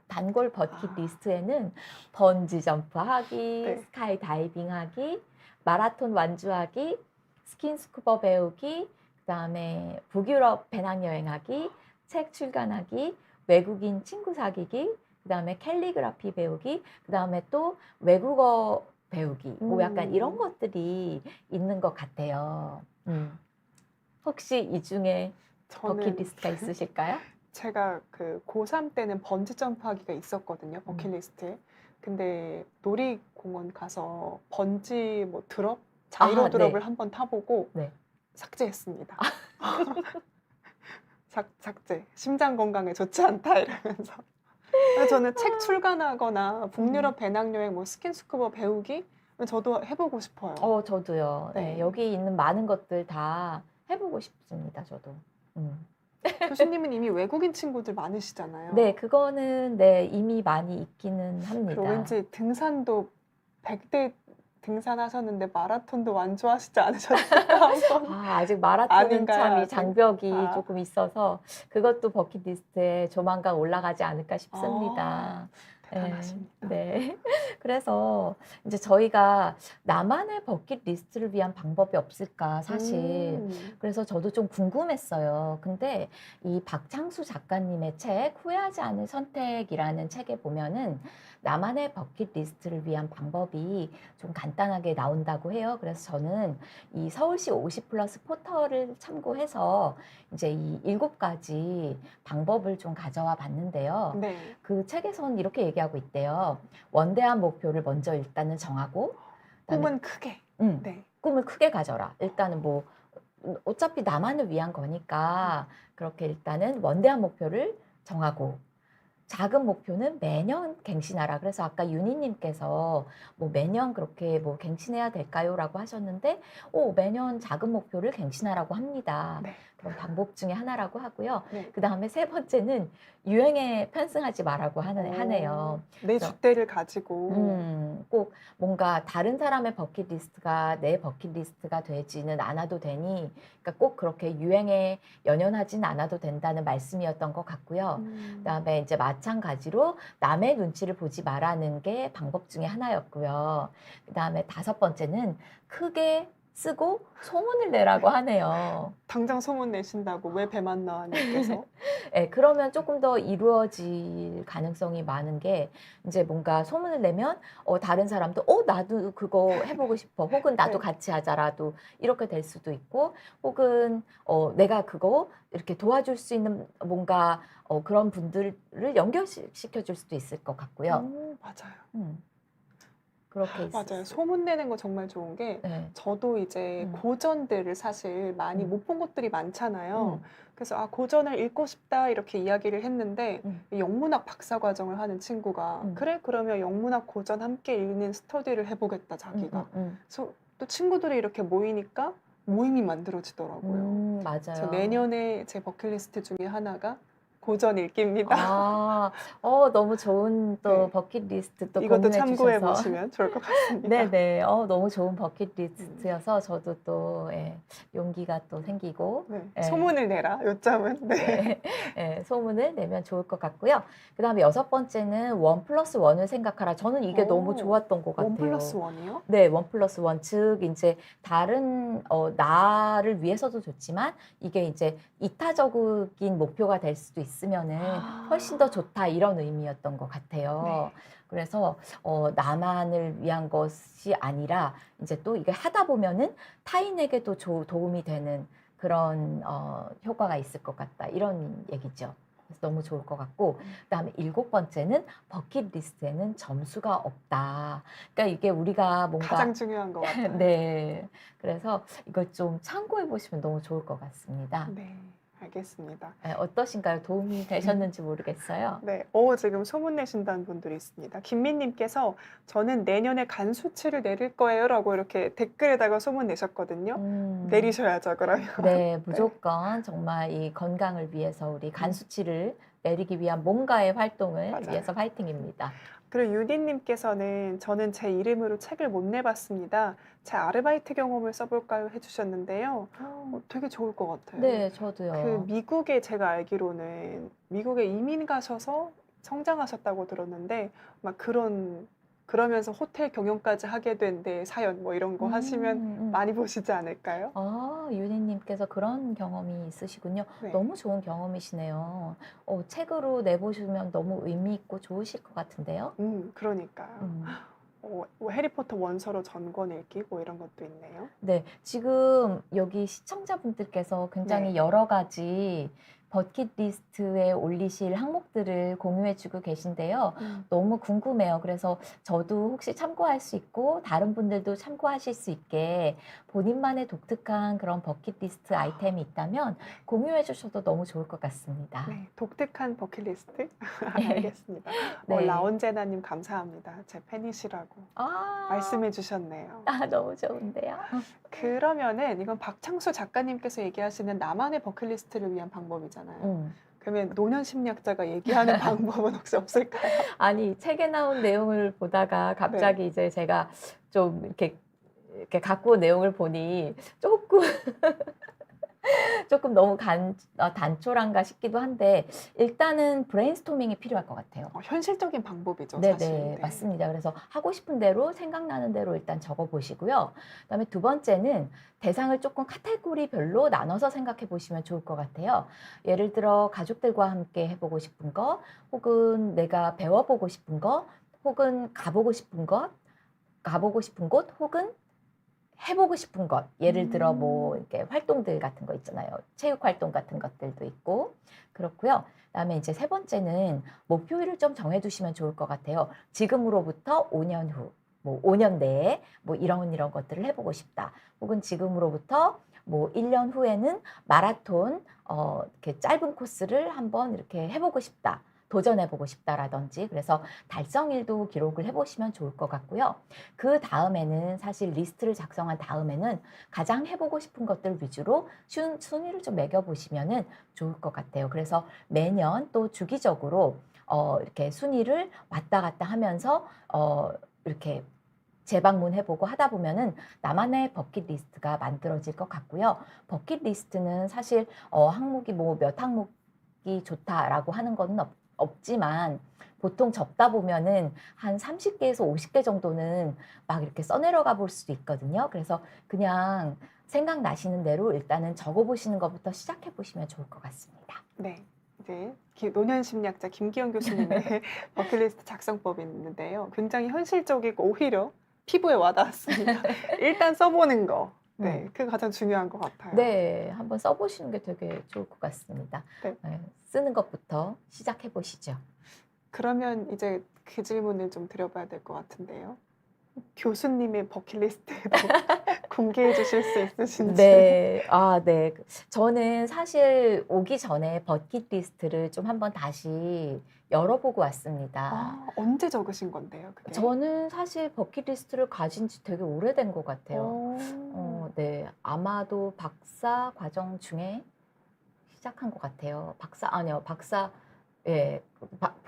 Speaker 2: 단골 버킷리스트에는 번지 점프하기,
Speaker 1: 네.
Speaker 2: 스카이 다이빙하기, 마라톤 완주하기, 스킨스쿠버 배우기, 그다음에 북유럽 배낭여행하기, 책 출간하기, 외국인 친구 사귀기, 그다음에 캘리그라피 배우기, 그다음에 또 외국어 배우기, 뭐 약간 이런 것들이 있는 것 같아요. 혹시 이 중에
Speaker 1: 저는
Speaker 2: 버킷리스트가 있으실까요?
Speaker 1: 제가 그 고3 때는 번지 점프하기가 있었거든요. 버킷리스트에. 근데 놀이공원 가서 번지 뭐 드롭, 자이로
Speaker 2: 아,
Speaker 1: 드롭을
Speaker 2: 네.
Speaker 1: 한번 타보고
Speaker 2: 네.
Speaker 1: 삭제했습니다. 삭제. 심장 건강에 좋지 않다 이러면서. 그래서 저는 책 출간하거나 북유럽 배낭여행, 뭐 스킨스쿠버 배우기 저도 해보고 싶어요.
Speaker 2: 저도요. 네,
Speaker 1: 네.
Speaker 2: 여기 있는 많은 것들 다 해보고 싶습니다, 저도.
Speaker 1: 교수님은 이미 외국인 친구들 많으시잖아요.
Speaker 2: 네, 그거는 네, 이미 많이 있기는
Speaker 1: 그리고
Speaker 2: 합니다.
Speaker 1: 왠지 등산도 100대 등산하셨는데 마라톤도 완주하시지 않으셨을까 한번.
Speaker 2: 아직 마라톤은
Speaker 1: 아닌가요,
Speaker 2: 참 이
Speaker 1: 아직?
Speaker 2: 장벽이 조금 있어서 그것도 버킷리스트에 조만간 올라가지 않을까 싶습니다.
Speaker 1: 대단하십니다.
Speaker 2: 네. 그래서 이제 저희가 나만의 버킷리스트를 위한 방법이 없을까, 사실. 그래서 저도 좀 궁금했어요. 근데 이 박창수 작가님의 책, 후회하지 않을 선택이라는 책에 보면은 나만의 버킷리스트를 위한 방법이 좀 간단하게 나온다고 해요. 그래서 저는 이 서울시 50 플러스 포털을 참고해서 이제 이 7가지 방법을 좀 가져와 봤는데요.
Speaker 1: 네.
Speaker 2: 그 책에서는 이렇게 얘기하고 있대요. 원대한 목표를 먼저 일단은 정하고, 그다음에
Speaker 1: 꿈은 크게. 네.
Speaker 2: 꿈을 크게 가져라. 일단은 뭐 어차피 나만을 위한 거니까 그렇게 일단은 원대한 목표를 정하고, 작은 목표는 매년 갱신하라. 그래서 아까 윤희님께서 뭐 매년 그렇게 뭐 갱신해야 될까요?라고 하셨는데, 매년 작은 목표를 갱신하라고 합니다.
Speaker 1: 네.
Speaker 2: 그런 방법 중에 하나라고 하고요.
Speaker 1: 네.
Speaker 2: 그 다음에 3번째는 유행에 편승하지 말라고 하네요.
Speaker 1: 내
Speaker 2: 그래서
Speaker 1: 줏대를 가지고.
Speaker 2: 꼭 뭔가 다른 사람의 버킷리스트가 내 버킷리스트가 되지는 않아도 되니, 그러니까 꼭 그렇게 유행에 연연하진 않아도 된다는 말씀이었던 것 같고요. 그다음에 이제 마찬가지로 남의 눈치를 보지 말라는 게 방법 중에 하나였고요. 그다음에 5번째는 크게 쓰고 소문을 내라고 하네요.
Speaker 1: 당장 소문 내신다고 왜 배만 나와님께서.
Speaker 2: 네, 그러면 조금 더 이루어질 가능성이 많은 게, 이제 뭔가 소문을 내면 다른 사람도 나도 그거 해보고 싶어, 혹은 나도
Speaker 1: 네.
Speaker 2: 같이 하자라도 이렇게 될 수도 있고, 혹은 내가 그거 이렇게 도와줄 수 있는 뭔가 그런 분들을 연결시켜 줄 수도 있을 것 같고요.
Speaker 1: 맞아요.
Speaker 2: 그렇게
Speaker 1: 맞아요.
Speaker 2: 있었어요.
Speaker 1: 소문 내는 거 정말 좋은 게
Speaker 2: 네.
Speaker 1: 저도 이제 고전들을 사실 많이 못 본 것들이 많잖아요. 그래서 고전을 읽고 싶다 이렇게 이야기를 했는데 영문학 박사 과정을 하는 친구가 그래 그러면 영문학 고전 함께 읽는 스터디를 해보겠다 자기가. 그래서 또 친구들이 이렇게 모이니까 모임이 만들어지더라고요.
Speaker 2: 맞아요.
Speaker 1: 그래서 내년에 제 버킷리스트 중에 하나가 고전 읽기입니다.
Speaker 2: 너무 좋은 또
Speaker 1: 네.
Speaker 2: 버킷리스트 또
Speaker 1: 이것도
Speaker 2: 공유해
Speaker 1: 참고해
Speaker 2: 주셔서.
Speaker 1: 보시면 좋을 것 같습니다.
Speaker 2: 네네. 너무 좋은 버킷리스트여서 저도 또 용기가 또 생기고.
Speaker 1: 네. 소문을 내라, 요점은. 네.
Speaker 2: 네, 소문을 내면 좋을 것 같고요. 그 다음에 6번째는 1+1을 생각하라. 저는 이게 너무 좋았던 것 같아요.
Speaker 1: 1+1이요?
Speaker 2: 네, 1+1. 즉, 이제 다른, 나를 위해서도 좋지만 이게 이제 이타적인 목표가 될 수도 있으면은
Speaker 1: 아.
Speaker 2: 훨씬 더 좋다 이런 의미였던 것 같아요.
Speaker 1: 네.
Speaker 2: 그래서 나만을 위한 것이 아니라 이제 또 이게 하다 보면은 타인에게도 도움이 되는 그런 효과가 있을 것 같다 이런 얘기죠. 그래서 너무 좋을 것 같고 그다음에 7번째는 버킷리스트에는 점수가 없다. 그러니까 이게 우리가 뭔가
Speaker 1: 가장 중요한 것 같아요.
Speaker 2: 네. 그래서 이걸 좀 참고해 보시면 너무 좋을 것 같습니다.
Speaker 1: 네, 알겠습니다.
Speaker 2: 예, 어떠신가요? 도움이 되셨는지 모르겠어요.
Speaker 1: 네, 지금 소문 내신다는 분들이 있습니다. 김민님께서 저는 내년에 간 수치를 내릴 거예요라고 이렇게 댓글에다가 소문 내셨거든요. 내리셔야죠, 그러면.
Speaker 2: 네, 무조건 정말 이 건강을 위해서 우리 간 수치를 내리기 위한 뭔가의 활동을
Speaker 1: 맞아요.
Speaker 2: 위해서 파이팅입니다.
Speaker 1: 그리고 유디님께서는 저는 제 이름으로 책을 못 내봤습니다. 제 아르바이트 경험을 써볼까요? 해주셨는데요. 되게 좋을 것 같아요.
Speaker 2: 네,
Speaker 1: 그
Speaker 2: 저도요.
Speaker 1: 미국에 제가 알기로는 미국에 이민 가셔서 성장하셨다고 들었는데 막 그러면서 호텔 경영까지 하게 된 데 사연 뭐 이런 거 하시면 많이 보시지 않을까요?
Speaker 2: 유니님께서 그런 경험이 있으시군요.
Speaker 1: 네.
Speaker 2: 너무 좋은 경험이시네요. 책으로 내보시면 너무 의미 있고 좋으실 것 같은데요.
Speaker 1: 그러니까요. 뭐 해리포터 원서로 전권 읽기 뭐 이런 것도 있네요.
Speaker 2: 네, 지금 여기 시청자분들께서 굉장히
Speaker 1: 네.
Speaker 2: 여러 가지 버킷리스트에 올리실 항목들을 공유해주고 계신데요. 너무 궁금해요. 그래서 저도 혹시 참고할 수 있고 다른 분들도 참고하실 수 있게 본인만의 독특한 그런 버킷리스트 아이템이 있다면 공유해 주셔도 너무 좋을 것 같습니다.
Speaker 1: 네, 독특한 버킷리스트?
Speaker 2: 네.
Speaker 1: 알겠습니다.
Speaker 2: 네.
Speaker 1: 라온제나님 감사합니다. 제 팬이시라고 말씀해 주셨네요.
Speaker 2: 너무 좋은데요.
Speaker 1: 그러면은 이건 박창수 작가님께서 얘기하시는 나만의 버킷리스트를 위한 방법이잖아요. 그러면 노년심리학자가 얘기하는 방법은 혹시 없을까요?
Speaker 2: 아니, 책에 나온 내용을 보다가 갑자기 이제 제가 좀 이렇게 갖고 온 내용을 보니 조금 너무 단촐한가 싶기도 한데 일단은 브레인스토밍이 필요할 것 같아요.
Speaker 1: 현실적인 방법이죠,
Speaker 2: 네네,
Speaker 1: 사실. 네.
Speaker 2: 맞습니다. 그래서 하고 싶은 대로 생각나는 대로 일단 적어 보시고요. 그다음에 두 번째는 대상을 조금 카테고리별로 나눠서 생각해 보시면 좋을 것 같아요. 예를 들어 가족들과 함께 해보고 싶은 거, 혹은 내가 배워보고 싶은 거, 혹은 가보고 싶은 것, 가보고 싶은 곳, 혹은 해보고 싶은 것. 예를 들어 뭐 이렇게 활동들 같은 거 있잖아요. 체육 활동 같은 것들도 있고 그렇고요. 그다음에 이제 세 번째는 목표를 좀 정해두시면 좋을 것 같아요. 지금으로부터 5년 후, 뭐 5년 내에 뭐 이런 것들을 해보고 싶다. 혹은 지금으로부터 뭐 1년 후에는 마라톤 이렇게 짧은 코스를 한번 이렇게 해보고 싶다. 도전해보고 싶다라든지 그래서 달성일도 기록을 해보시면 좋을 것 같고요. 그 다음에는 사실 리스트를 작성한 다음에는 가장 해보고 싶은 것들 위주로 순위를 좀 매겨보시면 좋을 것 같아요. 그래서 매년 또 주기적으로 이렇게 순위를 왔다 갔다 하면서 이렇게 재방문해보고 하다 보면은 나만의 버킷리스트가 만들어질 것 같고요. 버킷리스트는 사실 항목이 뭐 몇 항목이 좋다라고 하는 건 없지만 보통 적다 보면은 한 30개에서 50개 정도는 막 이렇게 써내려가 볼 수도 있거든요. 그래서 그냥 생각나시는 대로 일단은 적어보시는 것부터 시작해 보시면 좋을 것 같습니다.
Speaker 1: 네. 이제 노년심리학자 김기현 교수님의 버킷리스트 작성법이 있는데요. 굉장히 현실적이고 오히려 피부에 와닿았습니다. 일단 써보는 거. 네, 그게 가장 중요한 것 같아요.
Speaker 2: 네, 한번 써보시는 게 되게 좋을 것 같습니다.
Speaker 1: 네.
Speaker 2: 쓰는 것부터 시작해 보시죠.
Speaker 1: 그러면 이제 그 질문을 좀 드려봐야 될 것 같은데요. 교수님의 버킷리스트도 공개해 주실 수 있으신지.
Speaker 2: 네. 네. 저는 사실 오기 전에 버킷리스트를 좀 한번 다시 열어보고 왔습니다.
Speaker 1: 언제 적으신 건데요, 그게?
Speaker 2: 저는 사실 버킷리스트를 가진 지 되게 오래된 것 같아요. 네. 아마도 박사 과정 중에 시작한 것 같아요. 예,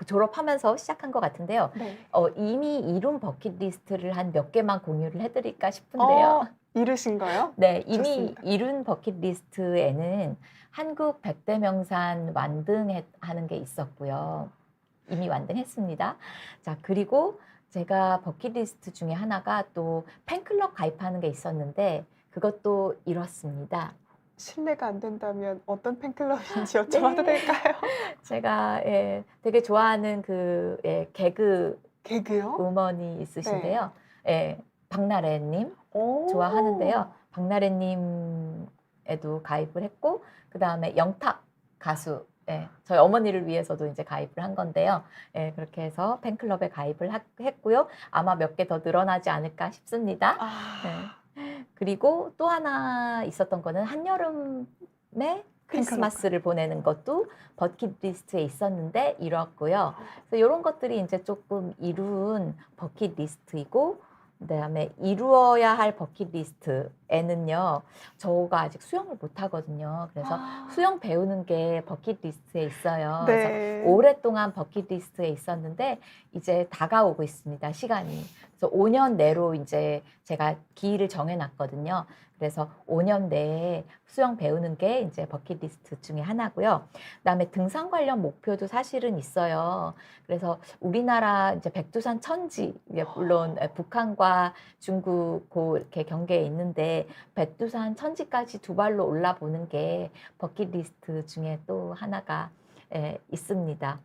Speaker 2: 졸업하면서 시작한 것 같은데요.
Speaker 1: 네.
Speaker 2: 이미 이룬 버킷리스트를 한 몇 개만 공유를 해드릴까 싶은데요.
Speaker 1: 이르신가요?
Speaker 2: 네, 이미
Speaker 1: 좋습니다.
Speaker 2: 이룬 버킷리스트에는 한국 100대 명산 완등하는 게 있었고요. 이미 완등했습니다. 자, 그리고 제가 버킷리스트 중에 하나가 또 팬클럽 가입하는 게 있었는데 그것도 이뤘습니다.
Speaker 1: 실례가 안 된다면 어떤 팬클럽인지 여쭤봐도 될까요?
Speaker 2: 제가 되게 좋아하는 개그
Speaker 1: 개그요?
Speaker 2: 우먼이 있으신데요. 박나래님
Speaker 1: 오.
Speaker 2: 좋아하는데요. 박나래님에도 가입을 했고, 그 다음에 영탁 가수, 저희 어머니를 위해서도 이제 가입을 한 건데요. 그렇게 해서 팬클럽에 가입을 했고요. 아마 몇 개 더 늘어나지 않을까 싶습니다.
Speaker 1: 아,
Speaker 2: 그리고 또 하나 있었던 거는 한여름에 크리스마스를 보내는 것도 버킷리스트에 있었는데 이뤘고요. 그래서 이런 것들이 이제 조금 이룬 버킷리스트이고, 그다음에 이루어야 할 버킷리스트에는요, 저가 아직 수영을 못 하거든요. 그래서 수영 배우는 게 버킷리스트에 있어요. 그래서
Speaker 1: 네.
Speaker 2: 오랫동안 버킷리스트에 있었는데 이제 다가오고 있습니다, 시간이. 그래서 5년 내로 이제 제가 기일을 정해놨거든요. 그래서 5년 내에 수영 배우는 게 이제 버킷리스트 중에 하나고요. 그다음에 등산 관련 목표도 사실은 있어요. 그래서 우리나라 이제 백두산 천지, 물론 북한과 중국 이렇게 경계에 있는데 백두산 천지까지 두 발로 올라보는 게 버킷리스트 중에 또 하나가 있습니다.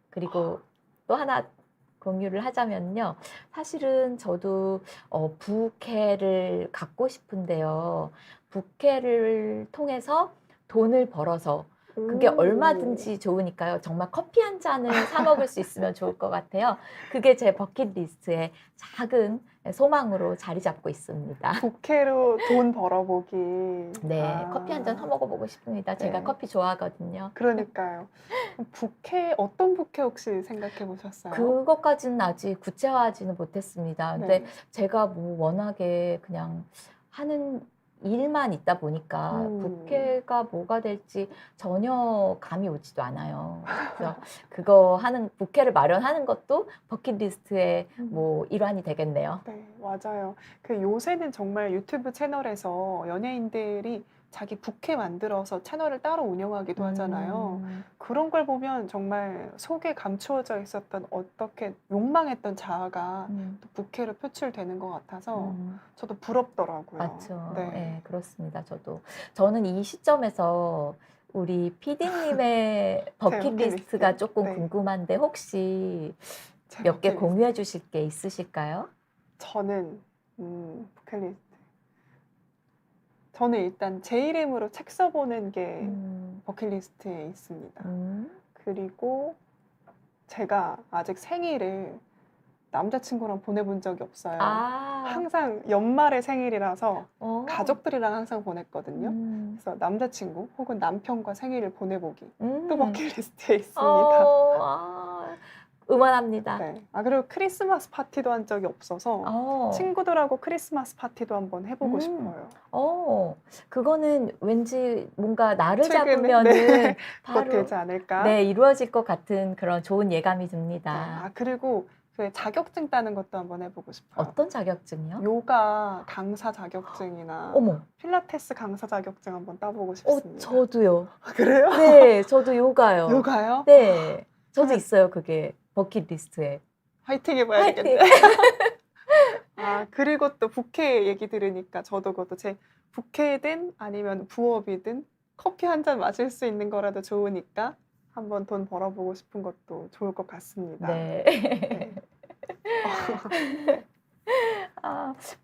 Speaker 2: 그리고 또 하나 공유를 하자면요. 사실은 저도 부캐를 갖고 싶은데요. 부캐를 통해서 돈을 벌어서 그게
Speaker 1: 오.
Speaker 2: 얼마든지 좋으니까요. 정말 커피 한 잔을 사 먹을 수 있으면 좋을 것 같아요. 그게 제 버킷리스트의 작은 소망으로 자리 잡고 있습니다.
Speaker 1: 부캐로 돈 벌어보기.
Speaker 2: 네, 커피 한 잔 사 먹어보고 싶습니다. 제가
Speaker 1: 네.
Speaker 2: 커피 좋아하거든요.
Speaker 1: 그러니까요. 부캐, 어떤 부캐 혹시 생각해 보셨어요?
Speaker 2: 그것까지는 아직 구체화하지는 못했습니다. 근데
Speaker 1: 네.
Speaker 2: 제가 뭐 워낙에 그냥 하는 일만 있다 보니까 부캐가 뭐가 될지 전혀 감이 오지도 않아요. 그래서 그거 부캐를 마련하는 것도 버킷리스트의 뭐 일환이 되겠네요.
Speaker 1: 네, 맞아요. 그 요새는 정말 유튜브 채널에서 연예인들이 자기 부캐 만들어서 채널을 따로 운영하기도 하잖아요. 그런 걸 보면 정말 속에 감추어져 있었던 어떻게 욕망했던 자아가 또 부캐로 표출되는 것 같아서 저도 부럽더라고요.
Speaker 2: 맞죠.
Speaker 1: 네.
Speaker 2: 네, 그렇습니다. 저는 이 시점에서 우리 PD님의 버킷리스트가
Speaker 1: 버킷리스트.
Speaker 2: 조금
Speaker 1: 네.
Speaker 2: 궁금한데 혹시
Speaker 1: 제
Speaker 2: 몇 개
Speaker 1: 버킷리스트.
Speaker 2: 공유해 주실 게 있으실까요?
Speaker 1: 저는 부캐리스트. 저는 일단 제 이름으로 책 써보는 게 버킷리스트에 있습니다. 그리고 제가 아직 생일을 남자친구랑 보내본 적이 없어요. 항상 연말에 생일이라서 가족들이랑 항상 보냈거든요. 그래서 남자친구 혹은 남편과 생일을 보내보기 또 버킷리스트에 있습니다.
Speaker 2: 응원합니다.
Speaker 1: 네. 그리고 크리스마스 파티도 한 적이 없어서 친구들하고 크리스마스 파티도 한번 해보고 싶어요.
Speaker 2: 그거는 왠지 뭔가 날을
Speaker 1: 최근에?
Speaker 2: 잡으면은
Speaker 1: 네. 그것
Speaker 2: 바로
Speaker 1: 되지 않을까?
Speaker 2: 네, 이루어질 것 같은 그런 좋은 예감이 듭니다.
Speaker 1: 네. 그리고 그 자격증 따는 것도 한번 해보고 싶어요.
Speaker 2: 어떤 자격증이요?
Speaker 1: 요가 강사 자격증이나
Speaker 2: 어머,
Speaker 1: 필라테스 강사 자격증 한번 따보고 싶습니다.
Speaker 2: 저도요.
Speaker 1: 그래요?
Speaker 2: 네, 저도 요가요.
Speaker 1: 요가요?
Speaker 2: 네, 저도
Speaker 1: 그러면-
Speaker 2: 있어요, 그게 버킷리스트에.
Speaker 1: 화이팅 해봐야
Speaker 2: 화이팅!
Speaker 1: 되겠네. 그리고 또 부캐 얘기 들으니까 저도 그것도 제 부캐든 아니면 부업이든 커피 한 잔 마실 수 있는 거라도 좋으니까 한번 돈 벌어보고 싶은 것도 좋을 것 같습니다.
Speaker 2: 네.
Speaker 1: 네.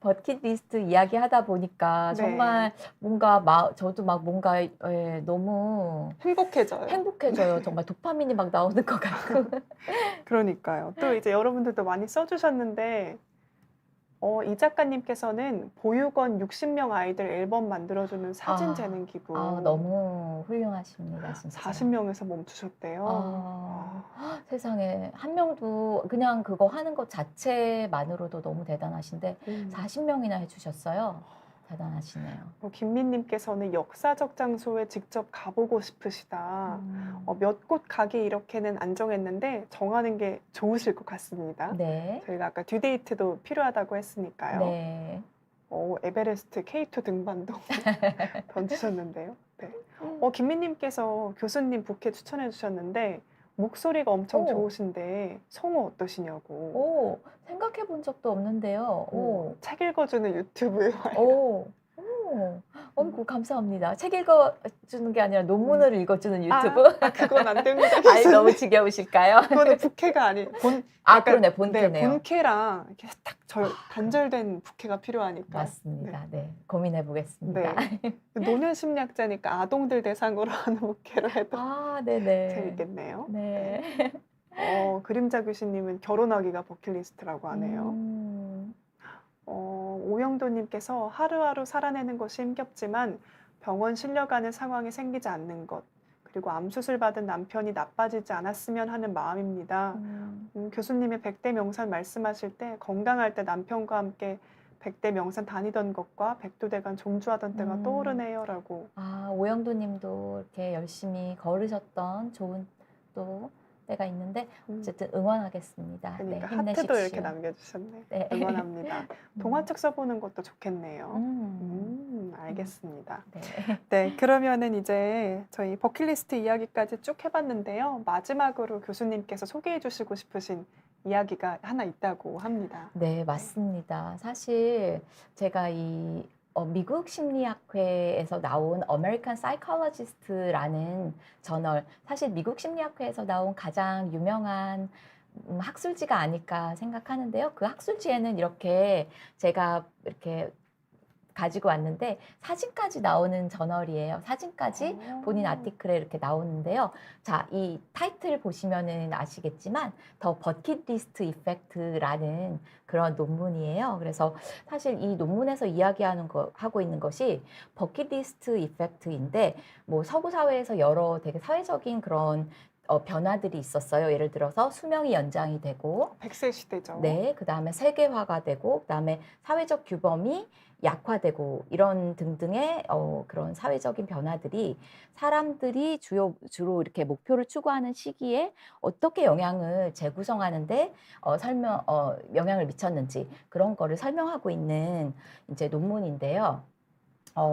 Speaker 2: 버킷리스트 이야기 하다 보니까
Speaker 1: 네.
Speaker 2: 정말 뭔가 저도 막 뭔가 너무
Speaker 1: 행복해져요.
Speaker 2: 행복해져요. 정말 도파민이 막 나오는 것 같고.
Speaker 1: 그러니까요. 또 이제 여러분들도 많이 써주셨는데 이 작가님께서는 보육원 60명 아이들 앨범 만들어주는 사진 재능 기부
Speaker 2: 너무 훌륭하십니다, 진짜.
Speaker 1: 40명에서 멈추셨대요.
Speaker 2: 세상에 한 명도 그냥 그거 하는 것 자체만으로도 너무 대단하신데 40명이나 해주셨어요. 대단하시네요.
Speaker 1: 김민님께서는 역사적 장소에 직접 가보고 싶으시다. 몇 곳 가기 이렇게는 안 정했는데 정하는 게 좋으실 것 같습니다.
Speaker 2: 네.
Speaker 1: 저희가 아까 듀데이트도 필요하다고 했으니까요.
Speaker 2: 네.
Speaker 1: 에베레스트 K2 등반도 던지셨는데요. 네. 김민님께서 교수님 부캐 추천해 주셨는데 목소리가 엄청 좋으신데 성우 어떠시냐고.
Speaker 2: 생각해 본 적도 없는데요.
Speaker 1: 책 읽어주는 유튜브.
Speaker 2: 어이구, 감사합니다. 책 읽어주는 게 아니라 논문을 읽어주는 유튜브.
Speaker 1: 그건 안 됩니다.
Speaker 2: 아이,
Speaker 1: 교수님.
Speaker 2: 너무 지겨우실까요?
Speaker 1: 그거는 부캐가 아니
Speaker 2: 아,
Speaker 1: 약간,
Speaker 2: 그러네,
Speaker 1: 네,
Speaker 2: 본캐네요.
Speaker 1: 본캐랑 이렇게 딱 단절된 부캐가 필요하니까.
Speaker 2: 맞습니다. 네, 고민해 보겠습니다.
Speaker 1: 네. 노년 심리학자니까 아동들 대상으로 하는 부캐로 해도
Speaker 2: 아, 네네.
Speaker 1: 재밌겠네요.
Speaker 2: 네.
Speaker 1: 그림자 교수님은 결혼하기가 버킷리스트라고 하네요. 오영도님께서 하루하루 살아내는 것이 힘겹지만 병원 실려가는 상황이 생기지 않는 것, 그리고 암 수술 받은 남편이 나빠지지 않았으면 하는 마음입니다. 교수님의 100대 명산 말씀하실 때 건강할 때 남편과 함께 100대 명산 다니던 것과 백두대간 종주하던 때가 떠오르네요라고.
Speaker 2: 아, 오영도 님도 이렇게 열심히 걸으셨던 좋은 또 때가 있는데 어쨌든 응원하겠습니다.
Speaker 1: 그러니까
Speaker 2: 네,
Speaker 1: 하트도
Speaker 2: 힘내십시오.
Speaker 1: 이렇게 남겨주셨네.
Speaker 2: 네.
Speaker 1: 응원합니다. 동화책 써보는 것도 좋겠네요. 알겠습니다.
Speaker 2: 네.
Speaker 1: 네, 그러면은 이제 저희 버킷리스트 이야기까지 쭉 해봤는데요. 마지막으로 교수님께서 소개해 주시고 싶으신 이야기가 하나 있다고 합니다.
Speaker 2: 네, 맞습니다. 사실 제가 이 미국 심리학회에서 나온 American Psychologist라는 저널, 사실 미국 심리학회에서 나온 가장 유명한 학술지가 아닐까 생각하는데요. 그 학술지에는 이렇게 제가 이렇게 가지고 왔는데 사진까지 나오는 저널이에요. 사진까지 본인 아티클에 이렇게 나오는데요. 자, 이 타이틀 보시면은 아시겠지만 더 버킷리스트 이펙트라는 그런 논문이에요. 그래서 사실 이 논문에서 이야기하는 하고 있는 것이 버킷리스트 이펙트인데 뭐 서구 사회에서 여러 되게 사회적인 그런 변화들이 있었어요. 예를 들어서 수명이 연장이 되고
Speaker 1: 100세 시대죠.
Speaker 2: 네, 그 다음에 세계화가 되고, 그 다음에 사회적 규범이 약화되고, 이런 등등의 그런 사회적인 변화들이 사람들이 주로 이렇게 목표를 추구하는 시기에 어떻게 영향을 재구성하는데 영향을 미쳤는지 그런 거를 설명하고 있는 이제 논문인데요.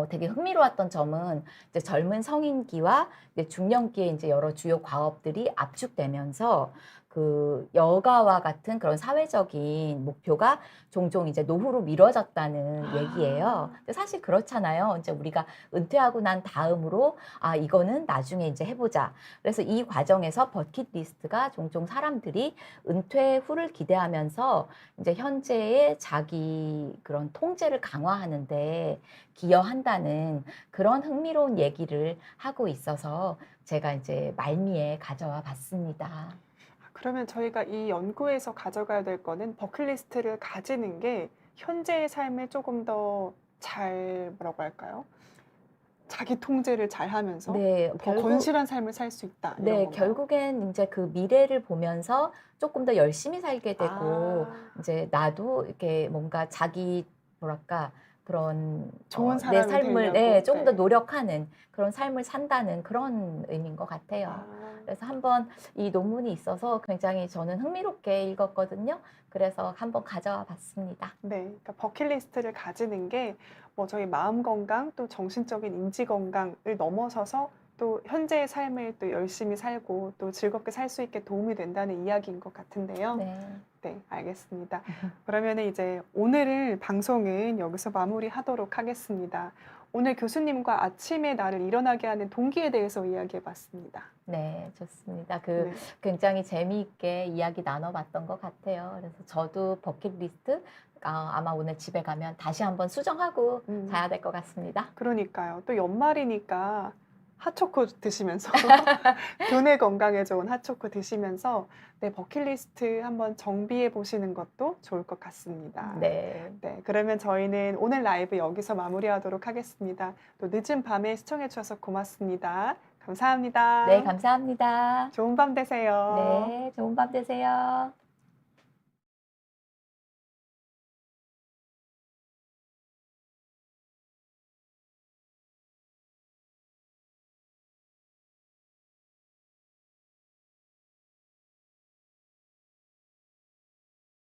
Speaker 2: 되게 흥미로웠던 점은 이제 젊은 성인기와 이제 중년기에 이제 여러 주요 과업들이 압축되면서 그 여가와 같은 그런 사회적인 목표가 종종 이제 노후로 미뤄졌다는 얘기예요. 근데 사실 그렇잖아요. 이제 우리가 은퇴하고 난 다음으로 이거는 나중에 이제 해보자. 그래서 이 과정에서 버킷리스트가 종종 사람들이 은퇴 후를 기대하면서 이제 현재의 자기 그런 통제를 강화하는데 기여한다는 그런 흥미로운 얘기를 하고 있어서 제가 이제 말미에 가져와 봤습니다.
Speaker 1: 그러면 저희가 이 연구에서 가져가야 될 거는 버킷리스트를 가지는 게 현재의 삶에 조금 더 뭐라고 할까요? 자기 통제를 잘 하면서
Speaker 2: 네,
Speaker 1: 더 건실한 삶을 살 수 있다. 이런
Speaker 2: 네,
Speaker 1: 건가요?
Speaker 2: 결국엔 이제 그 미래를 보면서 조금 더 열심히 살게 되고 이제 나도 이렇게 뭔가 자기 뭐랄까 그런
Speaker 1: 좋은
Speaker 2: 내
Speaker 1: 사람이
Speaker 2: 삶을
Speaker 1: 되려고.
Speaker 2: 조금 더 노력하는 그런 삶을 산다는 그런 의미인 것 같아요. 그래서 한번 이 논문이 있어서 굉장히 저는 흥미롭게 읽었거든요. 그래서 한번 가져와 봤습니다.
Speaker 1: 네, 그러니까 버킷리스트를 가지는 게 뭐 저희 마음 건강 또 정신적인 인지 건강을 넘어서서 또 현재의 삶을 또 열심히 살고 또 즐겁게 살 수 있게 도움이 된다는 이야기인 것 같은데요. 네, 알겠습니다. 그러면 이제 오늘 방송은 여기서 마무리하도록 하겠습니다. 오늘 교수님과 아침에 나를 일어나게 하는 동기에 대해서 이야기해 봤습니다.
Speaker 2: 네, 좋습니다.
Speaker 1: 네.
Speaker 2: 굉장히 재미있게 이야기 나눠봤던 것 같아요. 그래서 저도 버킷리스트 아마 오늘 집에 가면 다시 한번 수정하고 자야 될 것 같습니다.
Speaker 1: 그러니까요. 또 연말이니까 핫초코 드시면서 두뇌 건강에 좋은 핫초코 드시면서 네, 버킷리스트 한번 정비해 보시는 것도 좋을 것 같습니다.
Speaker 2: 네.
Speaker 1: 네, 그러면 저희는 오늘 라이브 여기서 마무리하도록 하겠습니다. 또 늦은 밤에 시청해 주셔서 고맙습니다. 감사합니다.
Speaker 2: 네, 감사합니다.
Speaker 1: 좋은 밤 되세요.
Speaker 2: 네, 좋은 밤 되세요.